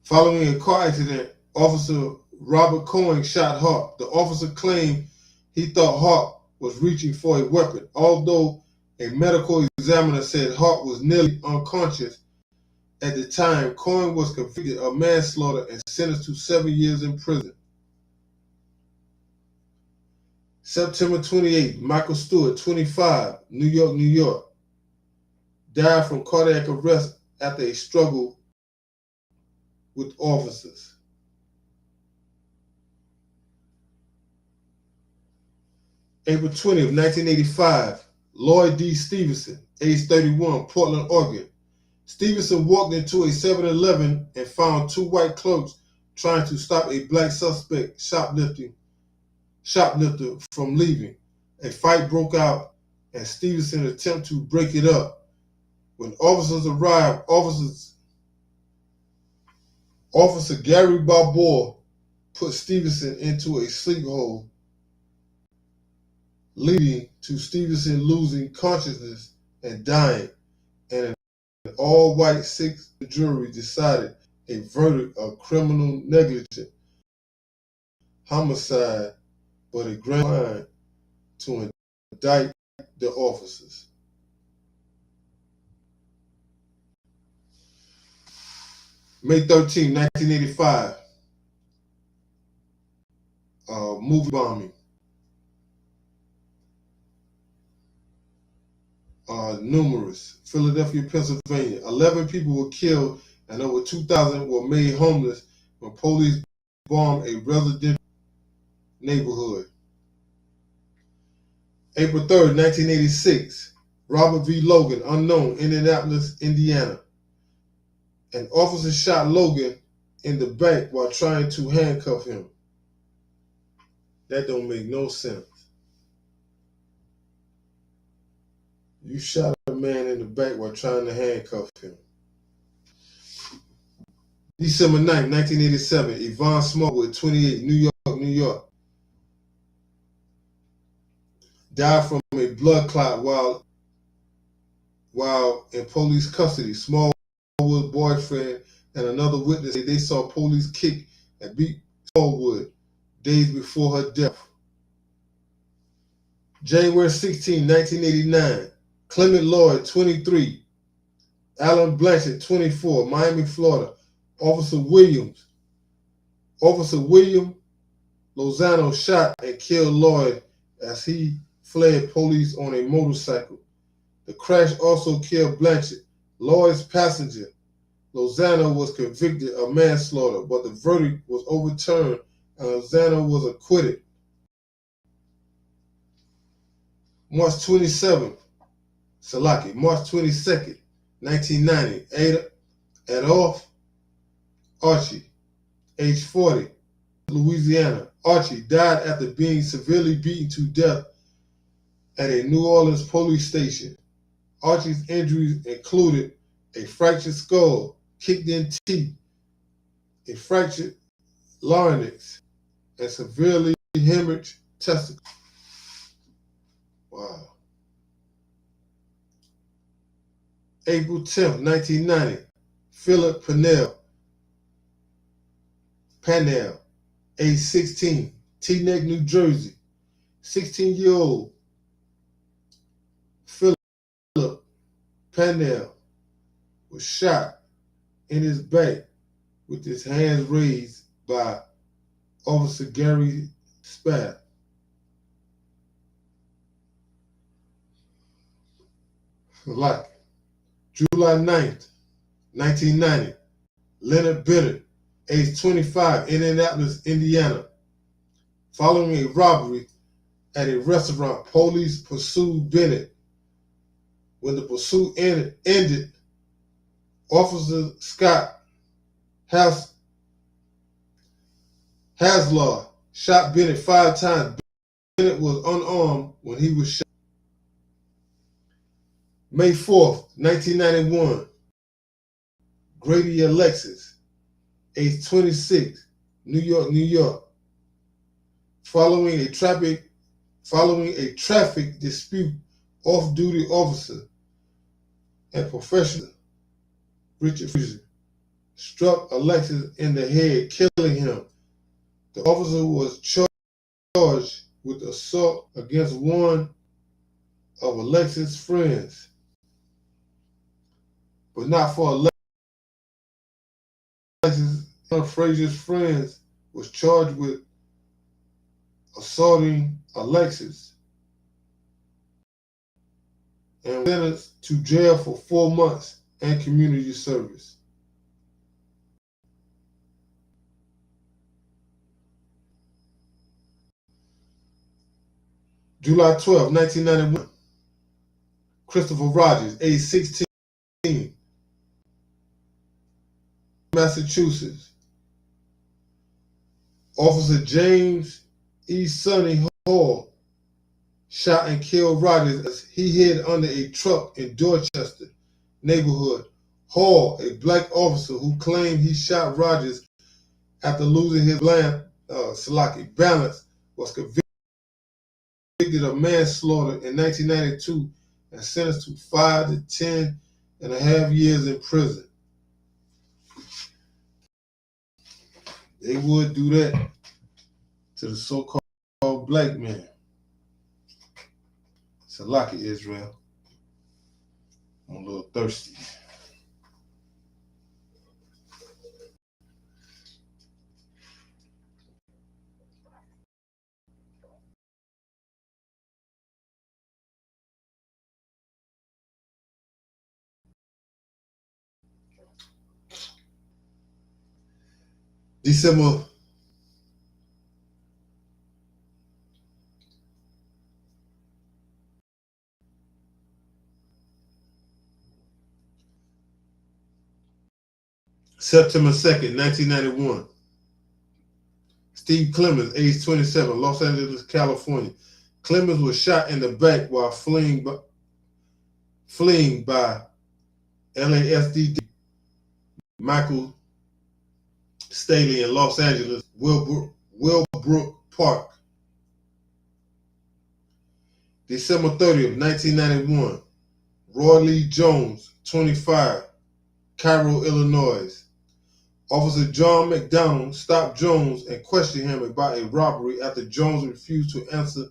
Following a car accident, Officer Robert Cohen shot Hart. The officer claimed he thought Hart was reaching for a weapon. Although a medical examiner said Hart was nearly unconscious at the time, Cohen was convicted of manslaughter and sentenced to 7 years in prison. September 28th, Michael Stewart, 25, New York, New York, died from cardiac arrest after a struggle with officers. April 20th, 1985, Lloyd D. Stevenson, age 31, Portland, Oregon. Stevenson walked into a 7-Eleven and found 2 white clerks trying to stop a black suspect shoplifter from leaving. A fight broke out and Stevenson attempted to break it up. When officers arrived, Officer Gary Balboa put Stevenson into a sleep hold, leading to Stevenson losing consciousness and dying, and an all-white 6th jury decided a verdict of criminal negligence, homicide, but a grand line to indict the officers. May 13, 1985, movie bombing. are numerous. Philadelphia, Pennsylvania. 11 people were killed and over 2,000 were made homeless when police bombed a residential neighborhood. April 3rd, 1986. Robert V. Logan, unknown, Indianapolis, Indiana. An officer shot Logan in the back while trying to handcuff him. That don't make no sense. You shot a man in the back while trying to handcuff him. December 9th, 1987. Yvonne Smallwood, 28, New York. Died from a blood clot while in police custody. Smallwood's boyfriend and another witness say they saw police kick and beat Smallwood days before her death. January 16, 1989. Clement Lloyd, 23. Alan Blanchard, 24, Miami, Florida. Officer William Lozano shot and killed Lloyd as he fled police on a motorcycle. The crash also killed Blanchard. Lloyd's passenger, Lozano, was convicted of manslaughter, but the verdict was overturned and Lozano was acquitted. March 22nd, 1990, Adolph Archie, age 40, Louisiana. Archie died after being severely beaten to death at a New Orleans police station. Archie's injuries included a fractured skull, kicked-in teeth, a fractured larynx, and severely hemorrhaged testicles. Wow. April 10th, 1990, Philip Pannell, age 16, Teaneck, New Jersey. 16-year-old Philip Pannell was shot in his back with his hands raised by Officer Gary Spath. July 9th, 1990, Leonard Bennett, age 25, Indianapolis, Indiana. Following a robbery at a restaurant, police pursued Bennett. When the pursuit ended, Officer Scott Haslaw shot Bennett 5 times. Bennett was unarmed when he was shot. May 4th, 1991, Grady Alexis, age 26, New York. Following a traffic dispute, off-duty officer and professional Richard Fraser struck Alexis in the head, killing him. The officer was charged with assault against one of Alexis' friends, but not for Alexis. One of Fraser's friends was charged with assaulting Alexis and was sentenced to jail for 4 months and community service. July 12, 1991, Christopher Rogers, age 16, Massachusetts. Officer James E. Sonny Hall shot and killed Rogers as he hid under a truck in Dorchester neighborhood. Hall, a black officer who claimed he shot Rogers after losing his balance, was convicted of manslaughter in 1992 and sentenced to 5 to 10 and a half years in prison. They would do that to the so-called black man. Salaki, Israel. I'm a little thirsty. December 2nd, 1991. Steve Clemens, age 27, Los Angeles, California. Clemens was shot in the back while fleeing by LASD Michael Staley in Los Angeles, Willbrook Park. December 30th, 1991. Roy Lee Jones, 25, Cairo, Illinois. Officer John McDonald stopped Jones and questioned him about a robbery after Jones refused to answer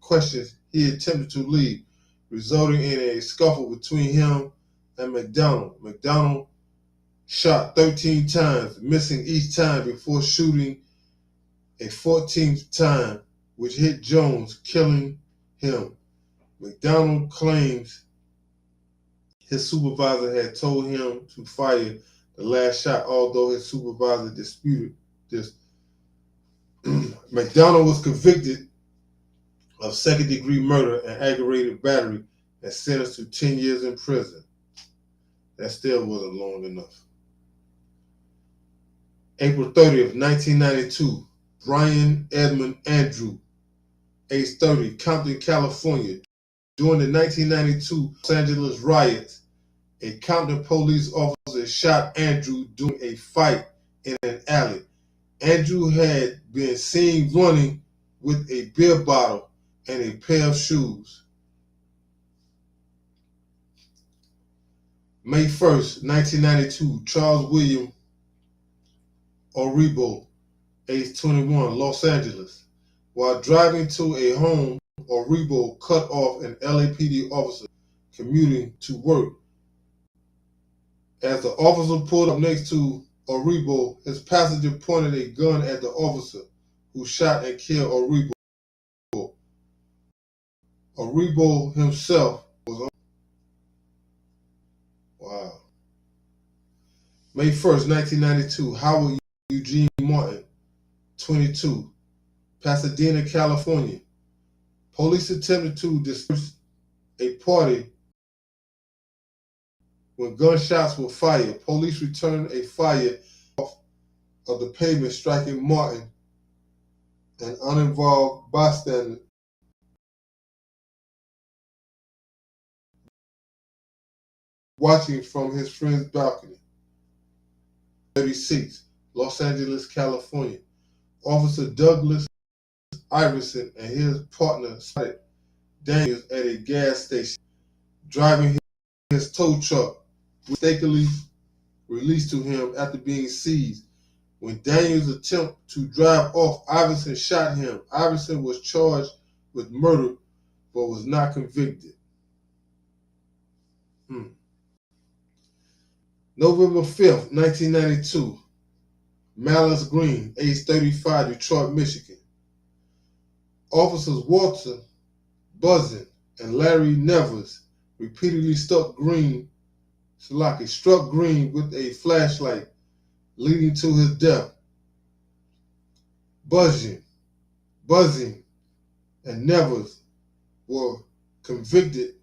questions he attempted to leave, resulting in a scuffle between him and McDonald. McDonald shot 13 times, missing each time before shooting a 14th time, which hit Jones, killing him. McDonald claims his supervisor had told him to fire the last shot, although his supervisor disputed this. McDonald was convicted of second-degree murder and aggravated battery and sentenced to 10 years in prison. That still wasn't long enough. April 30th, 1992, Brian Edmund Andrew, age 30, Compton, California. During the 1992 Los Angeles riots, a Compton police officer shot Andrew during a fight in an alley. Andrew had been seen running with a beer bottle and a pair of shoes. May 1st, 1992, Charles William Oribo, age 21, Los Angeles. While driving to a home, Oribo cut off an LAPD officer commuting to work. As the officer pulled up next to Oribo, his passenger pointed a gun at the officer, who shot and killed Oribo. Oribo himself was on. Wow. May 1st, 1992, Howard Eugene Martin, 22, Pasadena, California. Police attempted to disperse a party when gunshots were fired. Police returned a fire off of the pavement, striking Martin, an uninvolved bystander, watching from his friend's balcony. 36, Los Angeles, California. Officer Douglas Iverson and his partner spotted Daniels at a gas station, driving his tow truck, mistakenly released to him after being seized. When Daniels attempted to drive off, Iverson shot him. Iverson was charged with murder but was not convicted. November 5th, 1992, Malice Green, age 35, Detroit, Michigan. Officers Walter Buzzin and Larry Nevers repeatedly struck Green with a flashlight, leading to his death. Buzzin and Nevers were convicted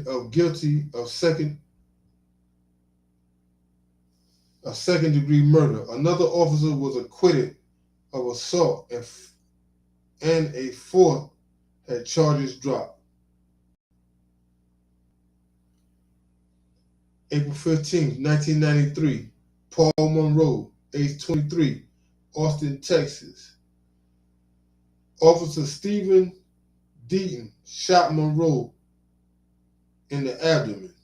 of guilty of second-degree murder. Another officer was acquitted of assault, and a fourth had charges dropped. April 15th, 1993, Paul Monroe, age 23, Austin, Texas. Officer Stephen Deaton shot Monroe in the abdomen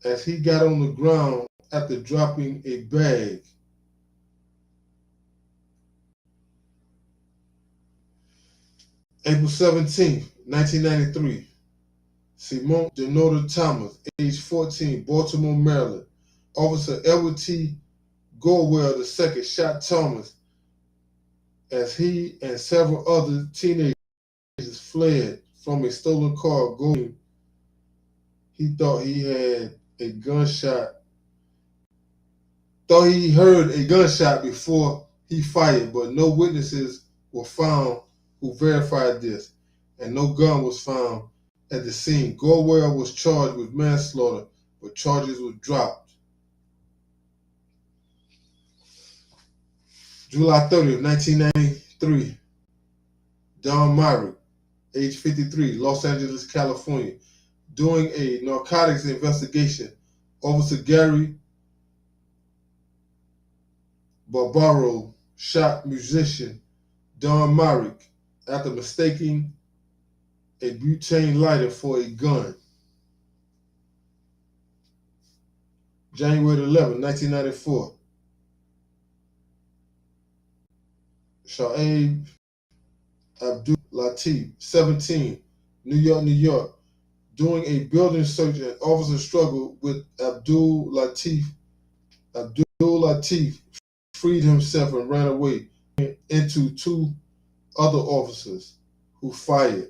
as he got on the ground after dropping a bag. April 17th, 1993, Simone Denota Thomas, age 14, Baltimore, Maryland. Officer Edward T. Gorwell II shot Thomas as he and several other teenagers fled from a stolen car going. He thought he had a gunshot thought he heard a gunshot before he fired, but no witnesses were found who verified this, and no gun was found at the scene. Gorwell was charged with manslaughter, but charges were dropped. July 30th, 1993, Don Myrick, age 53, Los Angeles, California. Doing a narcotics investigation, Officer Gary Barbaro shot musician Don Myrick after mistaking a butane lighter for a gun. January 11, 1994, Shaib Abdul Latif, 17, New York, New York. Doing a building search, an officer struggled with Abdul Latif. Abdul Latif freed himself and ran away into two other officers who fired.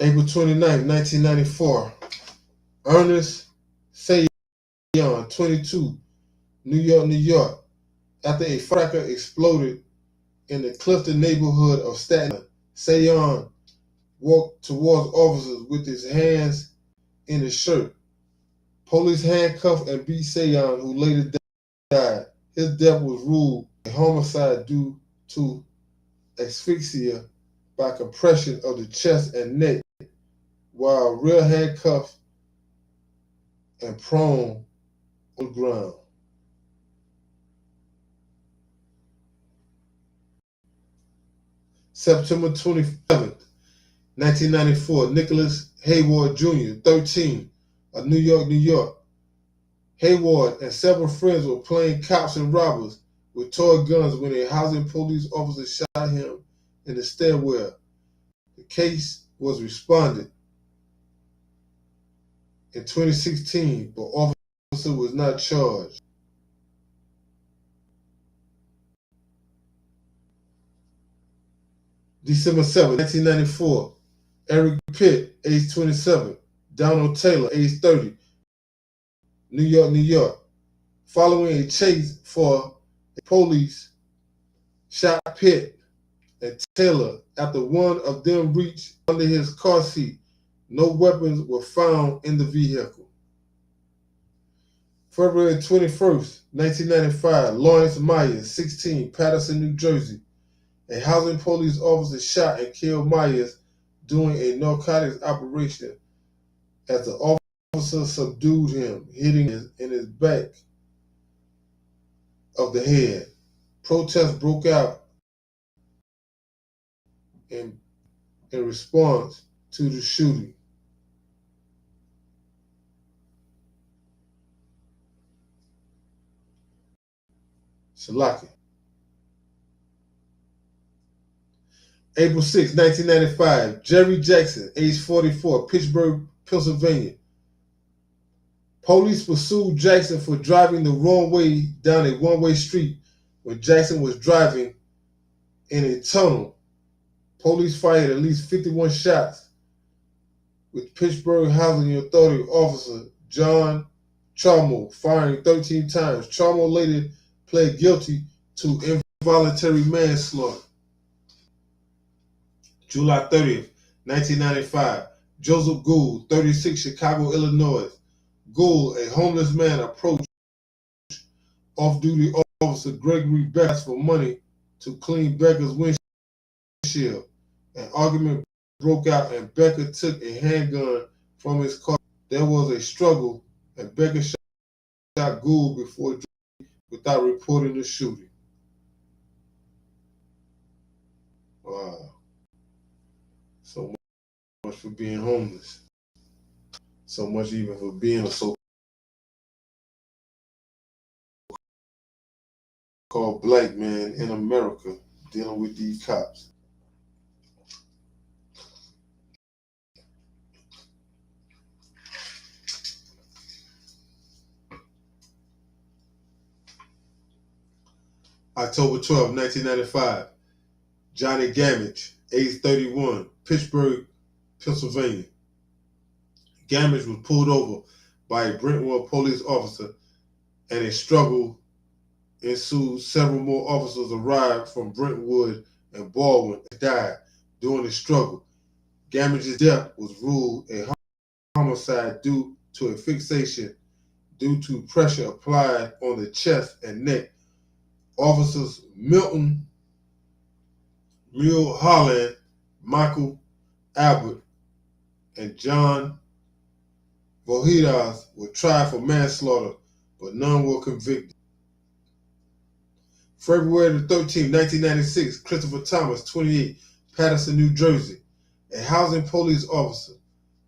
April 29, 1994, Ernest Sayon, 22, New York, New York. After a firecracker exploded in the Clifton neighborhood of Staten Island, Sayon walked towards officers with his hands in his shirt. Police handcuffed and beat Sayon, who later died. His death was ruled a homicide due to asphyxia by compression of the chest and neck while rear handcuffed and prone on the ground. September 27th, 1994, Nicholas Hayward Jr., 13, of New York, New York. Hayward and several friends were playing cops and robbers with toy guns when a housing police officer shot him in the stairwell. The case was responded in 2016, but officer was not charged. December 7, 1994, Eric Pitt, age 27, Donald Taylor, age 30, New York, New York. Following a chase for police, shot Pitt and Taylor after one of them reached under his car seat. No weapons were found in the vehicle. February 21st, 1995, Lawrence Myers, 16, Patterson, New Jersey. A housing police officer shot and killed Myers during a narcotics operation as the officer subdued him, hitting him in his back of the head. Protests broke out in response to the shooting. Salaki. April 6, 1995, Jerry Jackson, age 44, Pittsburgh, Pennsylvania. Police pursued Jackson for driving the wrong way down a one-way street when Jackson was driving in a tunnel. Police fired at least 51 shots, with Pittsburgh Housing Authority officer John Charmo firing 13 times. Charmo later pled guilty to involuntary manslaughter. July 30th, 1995, Joseph Gould, 36, Chicago, Illinois. Gould, a homeless man, approached off-duty officer Gregory Becker for money to clean Becker's windshield. An argument broke out and Becker took a handgun from his car. There was a struggle and Becker shot Gould before without reporting the shooting. Wow. So much for being homeless. So much even for being a so-called black man in America dealing with these cops. October 12, 1995, Johnny Gamage, age 31, Pittsburgh, Pennsylvania. Gamage was pulled over by a Brentwood police officer, and a struggle ensued. Several more officers arrived from Brentwood and Baldwin and died during the struggle. Gamage's death was ruled a homicide due to a fixation due to pressure applied on the chest and neck. Officers Milton Mulholland, Michael Albert, and John Vohidas were tried for manslaughter, but none were convicted. February the 13th, 1996, Christopher Thomas, 28, Paterson, New Jersey. A housing police officer,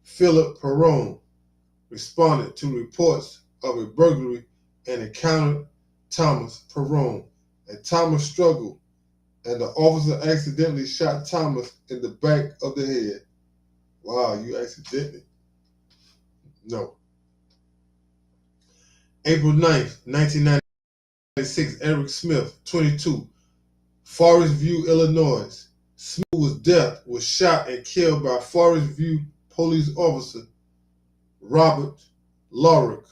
Philip Perrone, responded to reports of a burglary and encountered Thomas Perrone, and Thomas struggled, and the officer accidentally shot Thomas in the back of the head. Wow, you accidentally? No. April 9th, 1996, Eric Smith, 22, Forest View, Illinois. Smith's death was shot and killed by Forest View police officer Robert Lorick.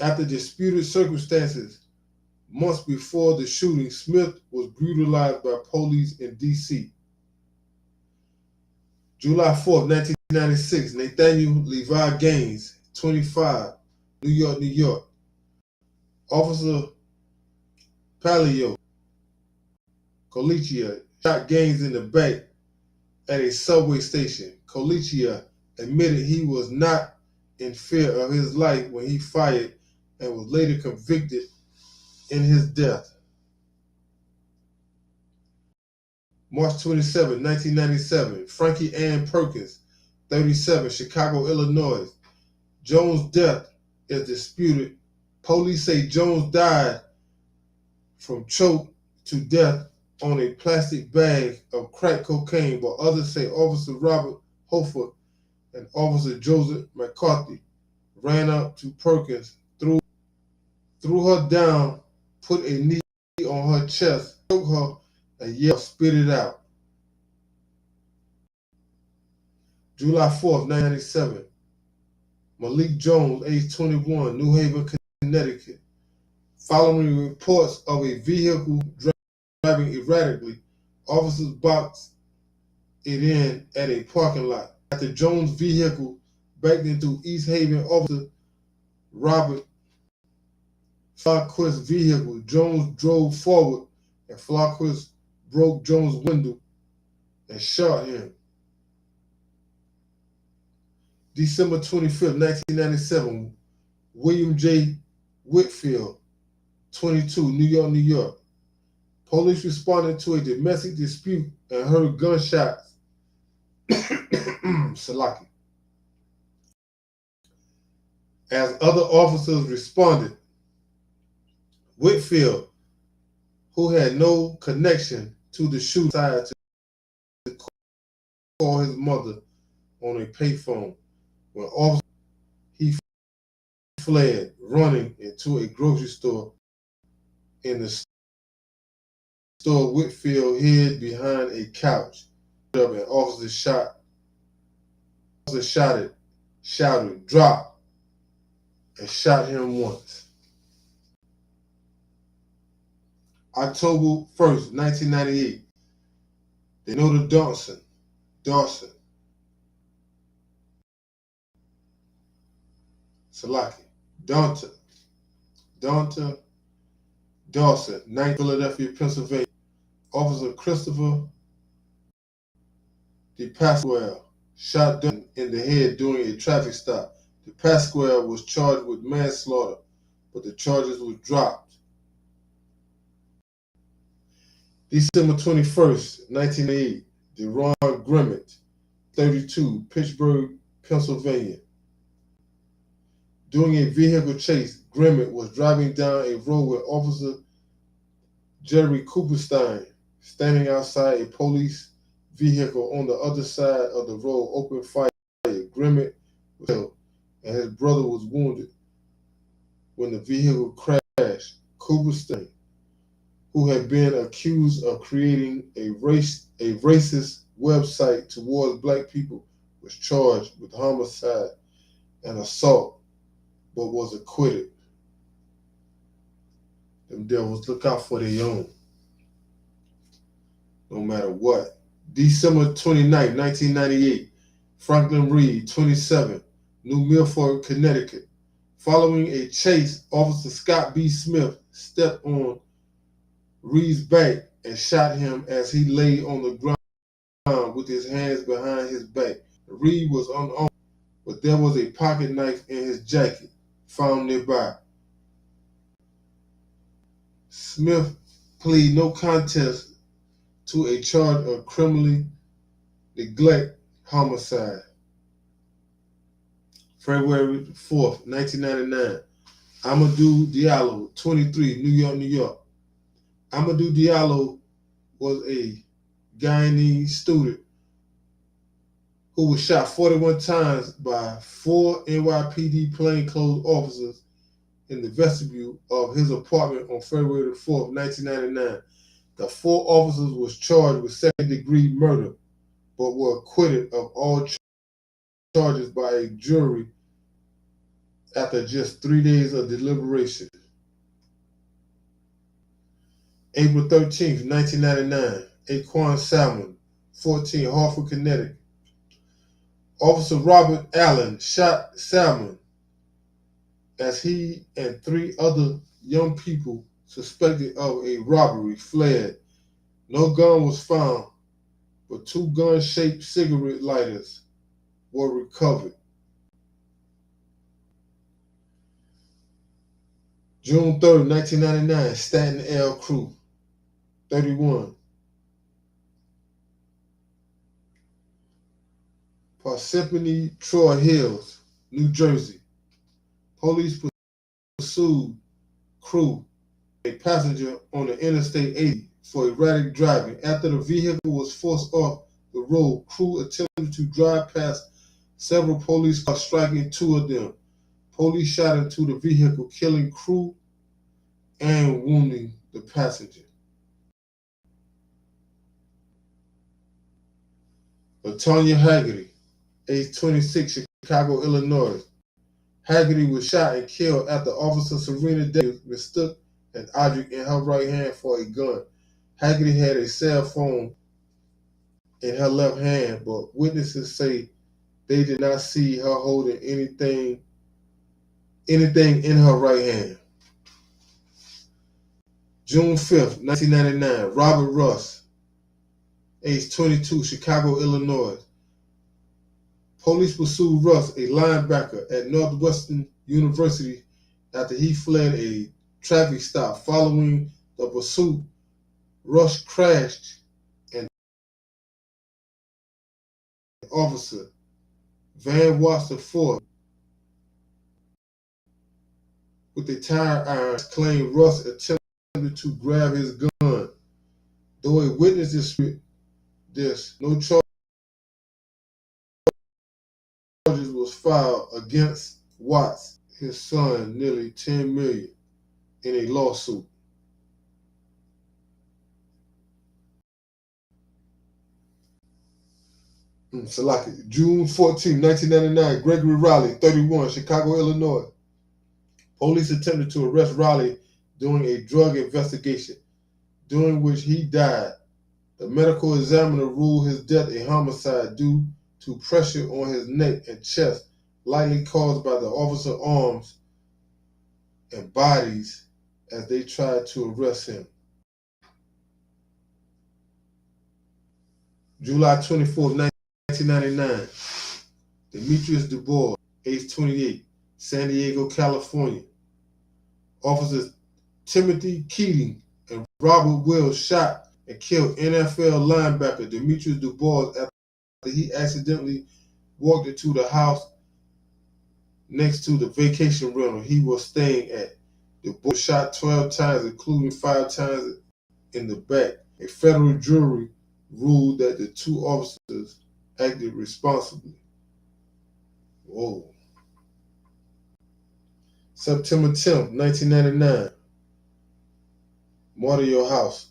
After disputed circumstances, months before the shooting, Smith was brutalized by police in D.C. July 4th, 1996, Nathaniel Levi Gaines, 25, New York, New York. Officer Palio Colicia shot Gaines in the back at a subway station. Colicia admitted he was not in fear of his life when he fired and was later convicted in his death. March 27, 1997, Frankie Ann Perkins, 37, Chicago, Illinois. Jones' death is disputed. Police say Jones died from choke to death on a plastic bag of crack cocaine, but others say Officer Robert Hofer and Officer Joseph McCarthy ran up to Perkins, threw her down, put a knee on her chest, choked her, and yelled, "Spit it out." July 4th, 1997, Malik Jones, age 21, New Haven, Connecticut. Following reports of a vehicle driving erratically, officers boxed it in at a parking lot. After Jones' vehicle backed into East Haven, Officer Robert Flacquist's vehicle, Jones drove forward and Flacquist broke Jones' window and shot him. December 25th, 1997, William J. Whitfield, 22, New York, New York. Police responded to a domestic dispute and heard gunshots. Salaki. As other officers responded, Whitfield, who had no connection to the shooting, decided to call his mother on a payphone. When officers, he fled, running into a grocery store. In the store, Whitfield hid behind a couch. And officers shouted, "Drop," and shot him once. October 1st, 1998, Denota Dawson, Salaki, Donta Dawson, 9th Philadelphia, Pennsylvania. Officer Christopher DePasquale shot Dunn in the head during a traffic stop. DePasquale was charged with manslaughter, but the charges were dropped. December 21st, 1988, Deron Grimmett, 32, Pittsburgh, Pennsylvania. During a vehicle chase, Grimmett was driving down a road with Officer Jerry Cooperstein standing outside a police vehicle on the other side of the road, opened fire. Grimmett was killed, and his brother was wounded when the vehicle crashed. Cooperstein, who had been accused of creating a racist website towards black people, was charged with homicide and assault, but was acquitted. Them devils look out for their own, no matter what. December 29, 1998, Franklin Reed, 27, New Milford, Connecticut. Following a chase, Officer Scott B. Smith stepped on Reed's back and shot him as he lay on the ground with his hands behind his back. Reed was unarmed, but there was a pocket knife in his jacket found nearby. Smith pleaded no contest to a charge of criminally neglect homicide. February 4th, 1999, Amadou Diallo, 23, New York, New York. Amadou Diallo was a Guyanese student who was shot 41 times by 4 NYPD plainclothes officers in the vestibule of his apartment on February 4th, 1999. The 4 officers was charged with second-degree murder, but were acquitted of all charges by a jury after just 3 days of deliberation. April 13th, 1999, Aquan Salmon, 14, Hartford, Connecticut. Officer Robert Allen shot Salmon as he and 3 other young people suspected of a robbery fled. No gun was found, but 2 gun-shaped cigarette lighters were recovered. June 3rd, 1999, Staten L. Crew, 31. Parsippany Troy Hills, New Jersey. Police pursued Crew, a passenger on the Interstate 80, for erratic driving. After the vehicle was forced off the road, Crew attempted to drive past several police cars, striking 2 of them. Police shot into the vehicle, killing Crew and wounding the passenger. LaTonya Haggerty, age 26, Chicago, Illinois. Haggerty was shot and killed after Officer Serena Davis mistook an object in her right hand for a gun. Haggerty had a cell phone in her left hand, but witnesses say they did not see her holding anything in her right hand. June 5th, 1999, Robert Russ, age 22, Chicago, Illinois. Police pursued Russ, a linebacker at Northwestern University, after he fled a traffic stop. Following the pursuit, Russ crashed and Officer Van Watson Ford with a tire iron claimed Russ attempted to grab his gun. Though a witness disputed this, no charges was filed against Watts, his son, nearly $10 million in a lawsuit. June 14, 1999, Gregory Riley, 31, Chicago, Illinois. Police attempted to arrest Riley during a drug investigation, during which he died. The medical examiner ruled his death a homicide due to pressure on his neck and chest, likely caused by the officer's arms and bodies as they tried to arrest him. July 24, 1999, Demetrius DuBois, age 28, San Diego, California. Officers Timothy Keating and Robert Wills shot and killed NFL linebacker Demetrius DuBois after he accidentally walked into the house next to the vacation rental he was staying at. DuBois was shot 12 times, including 5 times in the back. A federal jury ruled that the 2 officers acted responsibly. Whoa. September 10th, 1999. Mario House,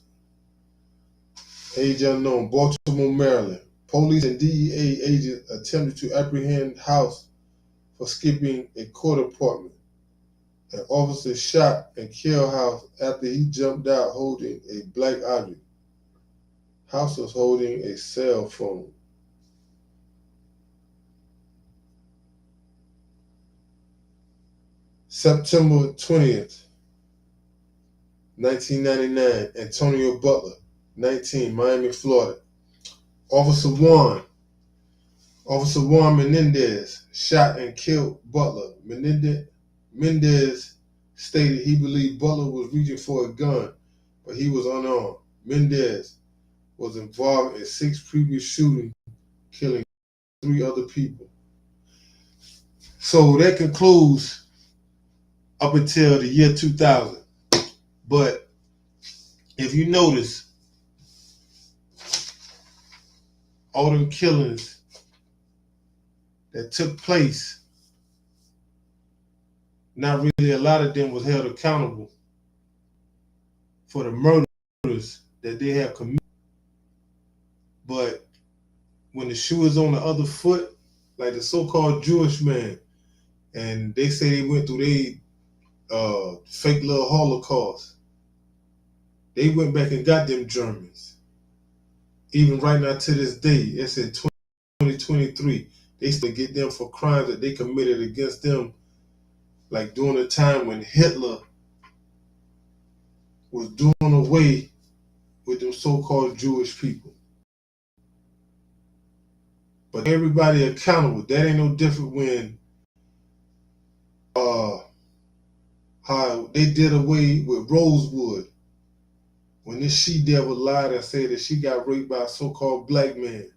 age unknown, Baltimore, Maryland. Police and DEA agents attempted to apprehend House for skipping a court appointment. An officer shot and killed House after he jumped out holding a black object. House was holding a cell phone. September 20th, 1999, Antonio Butler, 19, Miami, Florida. Officer Juan Menendez shot and killed Butler. Mendez stated he believed Butler was reaching for a gun, but he was unarmed. Mendez was involved in 6 previous shootings, killing 3 other people. So that concludes up until the year 2000. But if you notice, all them killings that took place, not really a lot of them was held accountable for the murders that they have committed. But when the shoe is on the other foot, like the so-called Jewish man, and they say they went through their fake little Holocaust, they went back and got them Germans. Even right now to this day, it's in 2023, they still get them for crimes that they committed against them, like during the time when Hitler was doing away with them so-called Jewish people. But everybody accountable. That ain't no different when how they did away with Rosewood. When this she-devil lied and said that she got raped by a so-called black man.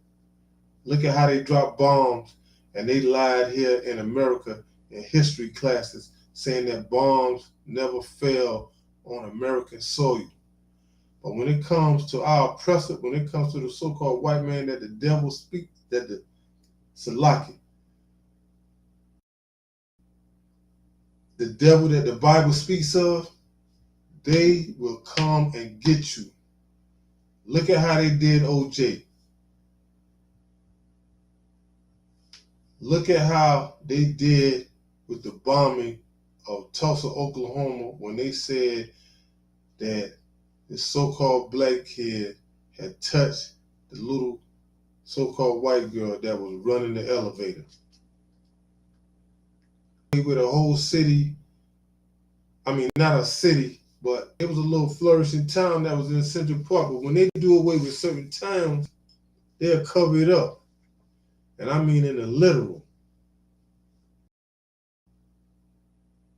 Look at how they dropped bombs, and they lied here in America in history classes, saying that bombs never fell on American soil. But when it comes to our oppressor, when it comes to the so-called white man that the devil speaks, that the Salaki, the devil that the Bible speaks of, they will come and get you. Look at how they did OJ. Look at how they did with the bombing of Tulsa, Oklahoma, when they said that the so-called black kid had touched the little so-called white girl that was running the elevator. With a whole city, I mean, not a city, but it was a little flourishing town that was in Central Park. But when they do away with certain towns, they'll cover it up. And I mean in the literal.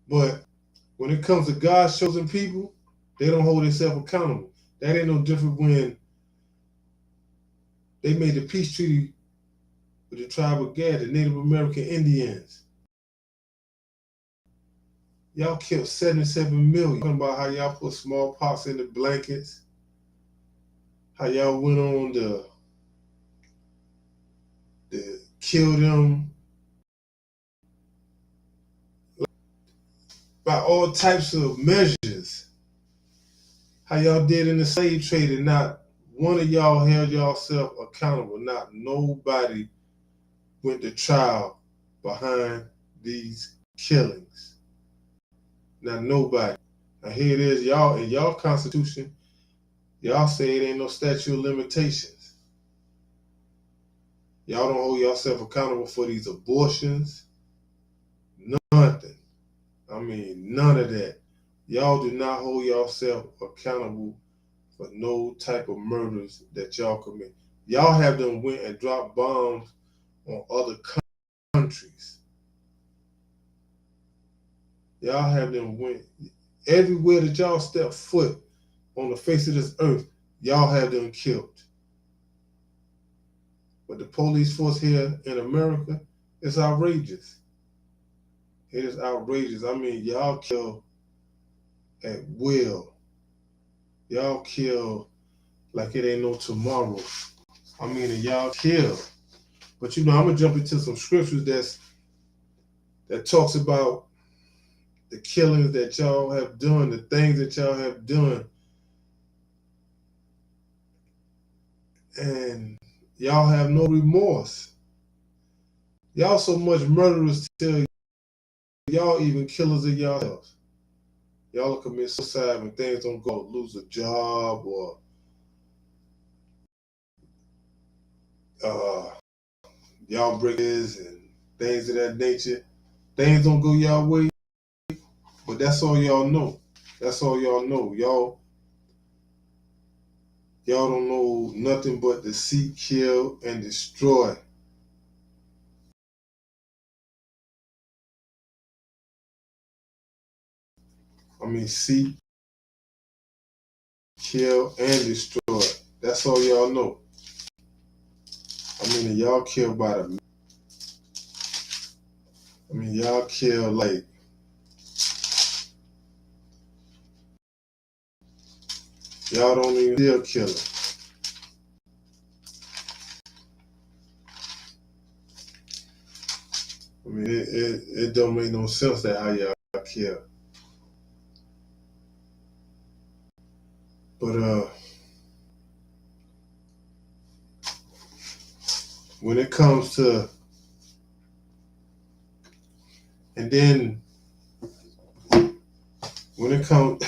But when it comes to God's chosen people, they don't hold themselves accountable. That ain't no different when they made the peace treaty with the tribe of Gad, the Native American Indians. Y'all killed 77 million. Talking about how y'all put smallpox in the blankets, how y'all went on to kill them by all types of measures. How y'all did in the slave trade, and not one of y'all held yourself accountable. Not nobody went to trial behind these killings. Not nobody. Now here it is, y'all in y'all Constitution, y'all say it ain't no statute of limitations. Y'all don't hold yourself accountable for these abortions. Nothing. I mean, none of that. Y'all do not hold yourself accountable for no type of murders that y'all commit. Y'all have them went and dropped bombs on other countries. Y'all have them went everywhere that y'all step foot on the face of this earth, y'all have them killed. But the police force here in America is outrageous. It is outrageous. I mean, y'all kill at will. Y'all kill like it ain't no tomorrow. I mean, and y'all kill. But you know, I'm gonna jump into some scriptures that talks about the killings that y'all have done, the things that y'all have done. And y'all have no remorse. Y'all so much murderers till y'all even killers of yourselves. Y'all will commit suicide when things don't go, lose a job or y'all breakers and things of that nature. Things don't go y'all way, but that's all y'all know. That's all y'all know. Y'all don't know nothing but to seek, kill, and destroy. Seek, kill, and destroy. That's all y'all know. Y'all kill by the... y'all kill like... Y'all don't even still kill it. It don't make no sense that how y'all kill. But when it comes to... And then when it comes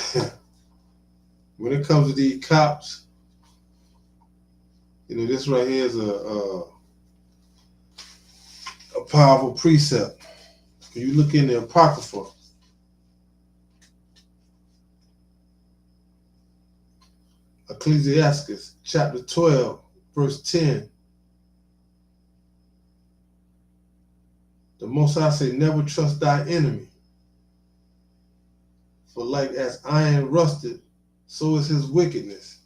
when it comes to these cops, this right here is a powerful precept. When you look in the Apocrypha, Ecclesiastes chapter 12, verse 10, the Most High say, never trust thy enemy. For like as iron rusted, so is his wickedness.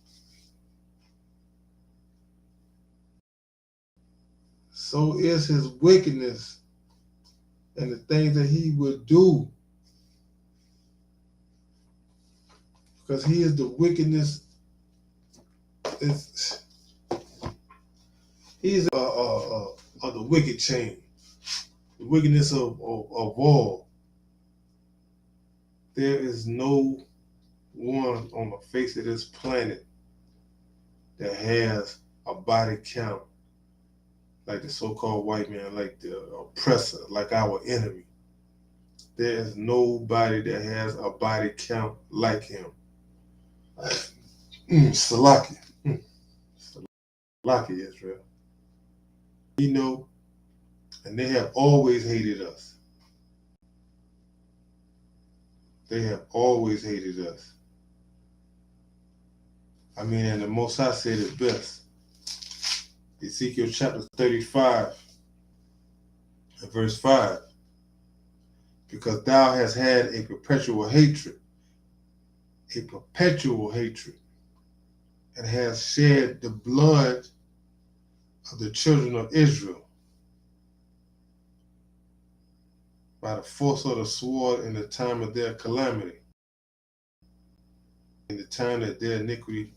So is his wickedness and the things that he would do. Because he is the wickedness. He's of the wicked chain. The wickedness of all. There is no one on the face of this planet that has a body count like the so-called white man, like the oppressor, like our enemy. There is nobody that has a body count like him. Salaki. Salaki, Israel. And they have always hated us. They have always hated us. And the Most High said it best. Ezekiel chapter 35 and verse 5. Because thou hast had a perpetual hatred, and hast shed the blood of the children of Israel by the force of the sword in the time of their calamity, in the time that their iniquity,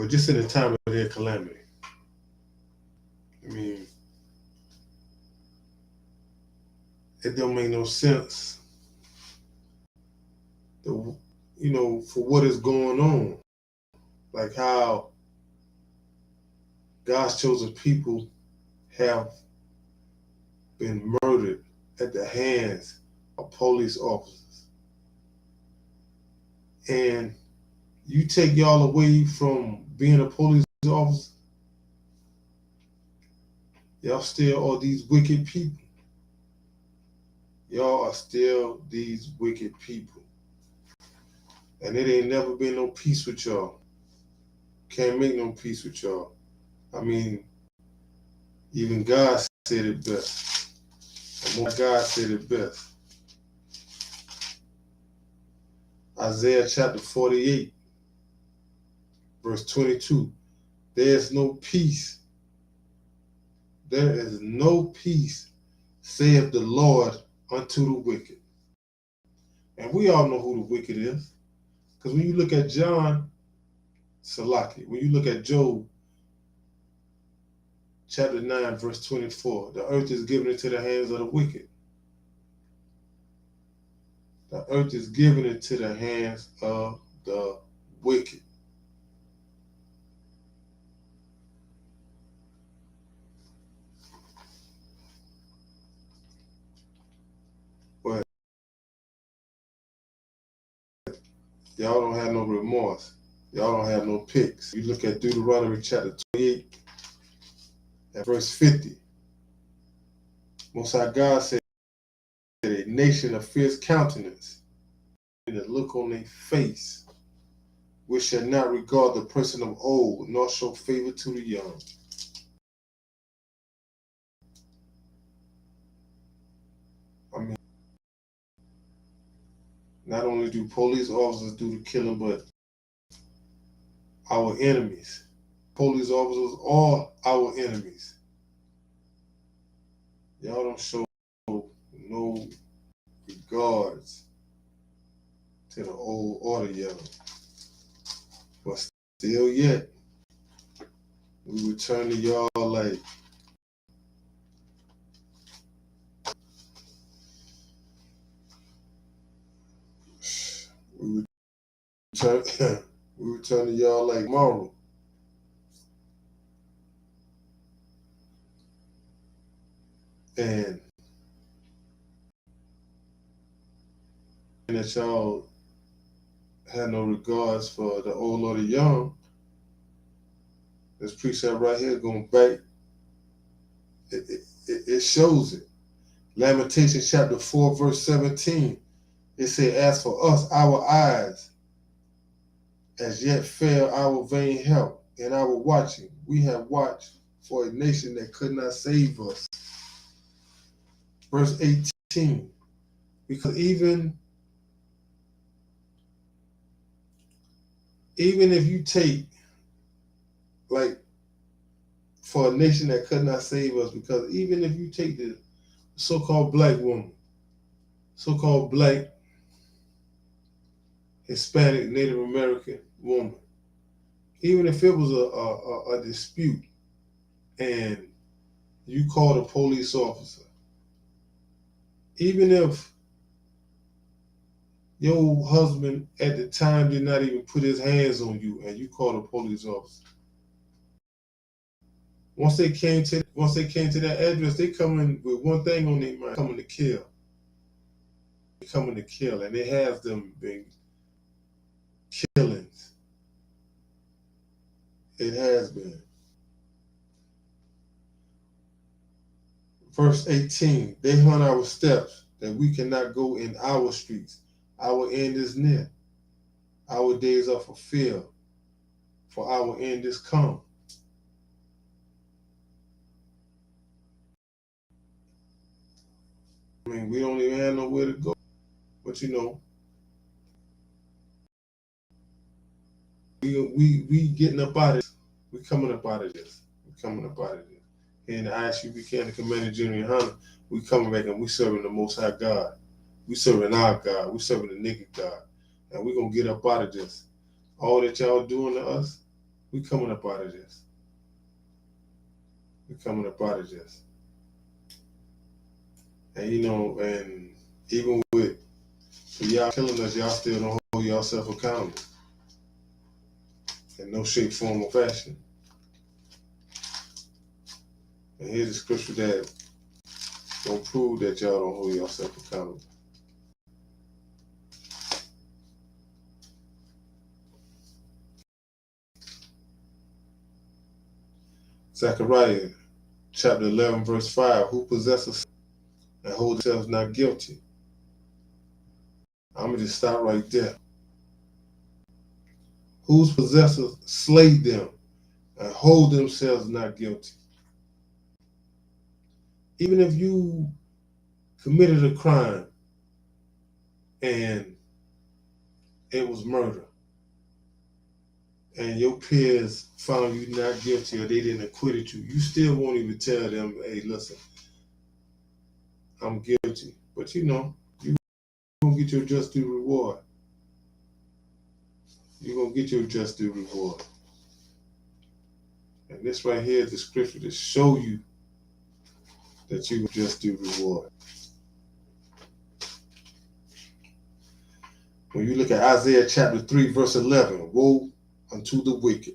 just in the time of their calamity. It don't make no sense, for what is going on. Like how God's chosen people have been murdered at the hands of police officers. And you take y'all away from being a police officer, y'all still are these wicked people. Y'all are still these wicked people. And it ain't never been no peace with y'all. Can't make no peace with y'all. Even God said it best. And more God said it best. Isaiah chapter 48, verse 22. There is no peace. There is no peace, saith the Lord, unto the wicked. And we all know who the wicked is. Because when you look at John, Salaki, when you look at Job, chapter 9, verse 24, the earth is given into the hands of the wicked. The earth is given into the hands of the wicked. Y'all don't have no remorse. Y'all don't have no picks. You look at Deuteronomy chapter 28 and verse 50. Most High God said, a nation of fierce countenance and a look on their face, which shall not regard the person of old, nor show favor to the young. I mean, not only do police officers do the killing, but our enemies. Police officers are our enemies. Y'all don't show no regards to the old or the young. But still yet, we return to y'all like we return to y'all like moral. And that y'all had no regards for the old or the young. This precept right here going back, it shows it. Lamentations chapter 4 verse 17. It said, as for us, our eyes as yet fail our vain help, and our watching. We have watched for a nation that could not save us. Verse 18. Because even if you take, like, for a nation that could not save us, because even if you take the so-called black woman, so-called black, Hispanic, Native American woman, even if it was a dispute and you called a police officer, even if your husband at the time did not even put his hands on you and you called a police officer, once they came to that address, they come in with one thing on their mind: coming to kill. They're coming to kill, and it has them been killings. It has been. Verse 18, they hunt our steps, that we cannot go in our streets. Our end is near. Our days are fulfilled, for our end is come. I mean, we don't even have nowhere to go. But you know, we getting up out of this. We coming up out of this. We coming up out of this. And the ISUPK and the Commander General Hunter, we coming back and we serving the Most High God. We serving our God. We serving the nigga God. And we gonna get up out of this. All that y'all doing to us, we coming up out of this. We coming up out of this. And you know, and even with y'all killing us, y'all still don't hold yourself accountable in no shape, form, or fashion. And here's the scripture that don't prove that y'all don't hold yourself accountable. Zechariah chapter 11 verse 5, who possesses and hold themselves not guilty. I'm going to just stop right there. Whose possessors slay them and hold themselves not guilty. Even if you committed a crime and it was murder, and your peers found you not guilty or they didn't acquit you, you still won't even tell them, hey, listen, I'm guilty. But you know, you're going to get your just due reward. You're going to get your just due reward. And this right here is the scripture to show you that you will just due reward. When you look at Isaiah chapter 3 verse 11, woe unto the wicked.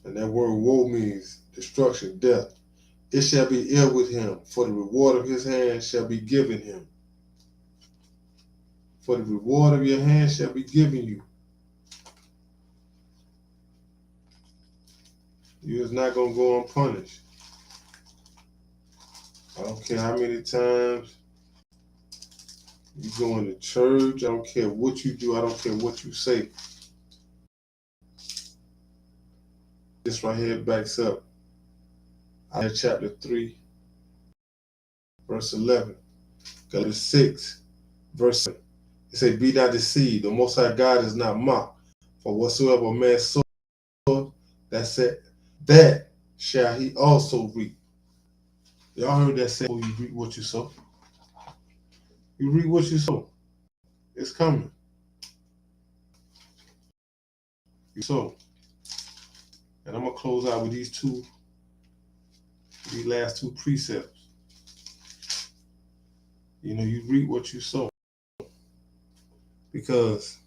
And that word woe means destruction, death. It shall be ill with him, for the reward of his hand shall be given him. for the reward of your hand shall be given you. You is not going to go unpunished. I don't care how many times you go into church. I don't care what you do. I don't care what you say. This right here backs up. Isaiah chapter 3, verse 11. Galatians 6, verse 7. It says, be not deceived. The Most High God is not mocked. For whatsoever a man soweth, that shall he also reap. Y'all heard that saying, you reap what you sow. You reap what you sow. It's coming. You sow. And I'm going to close out with these last two precepts. You know, you reap what you sow. Because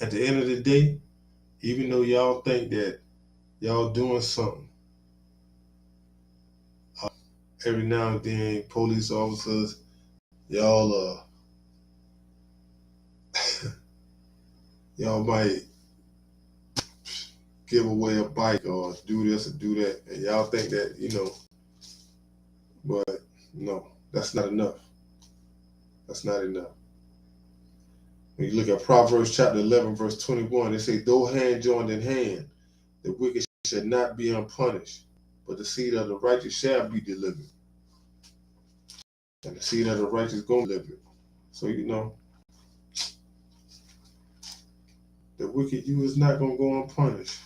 at the end of the day, even though y'all think that y'all doing something, every now and then, police officers, y'all y'all might give away a bike or do this or do that, and y'all think that, you know, but no, that's not enough. That's not enough. When you look at Proverbs chapter 11, verse 21, it says, though hand joined in hand, the wicked shall not be unpunished, but the seed of the righteous shall be delivered. And the seed of the righteous going to deliver it. So, you know, the wicked you is not going to go unpunished.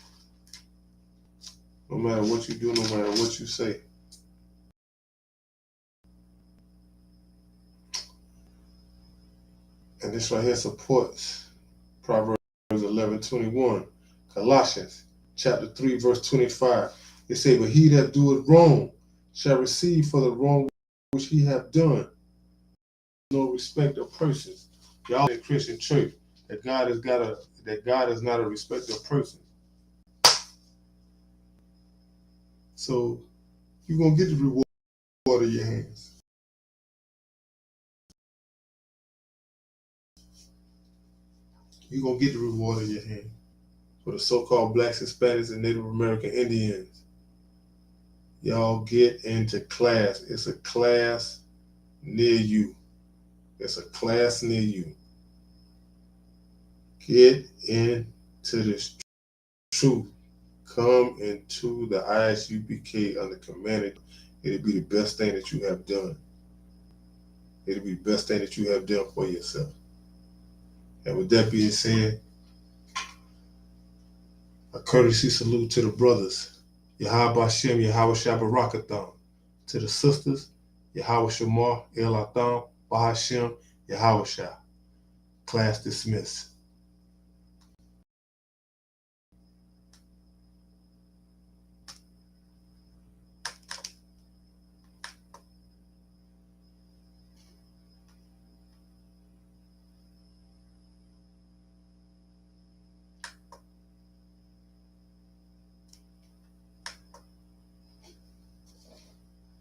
No matter what you do, no matter what you say. And this right here supports Proverbs 11:21. Colossians chapter 3, verse 25. It says, but he that doeth wrong shall receive for the wrong which he hath done. No respect of persons. Y'all in Christian church, that God is not a respecter of persons. So you're going to get the reward of your hands. You're going to get the reward of your hand. For the so-called blacks, Hispanics, and Native American Indians, y'all get into class. It's a class near you. It's a class near you. Get into this truth. Come into the ISUPK under command. It'll be the best thing that you have done. It'll be the best thing that you have done for yourself. And with that being said, a courtesy salute to the brothers. Yahweh Hashem, Yahweh Shabbarakathon. To the sisters, Yahweh Shamar, El Atham, Bahashem, Yahweh Shah. Class dismissed.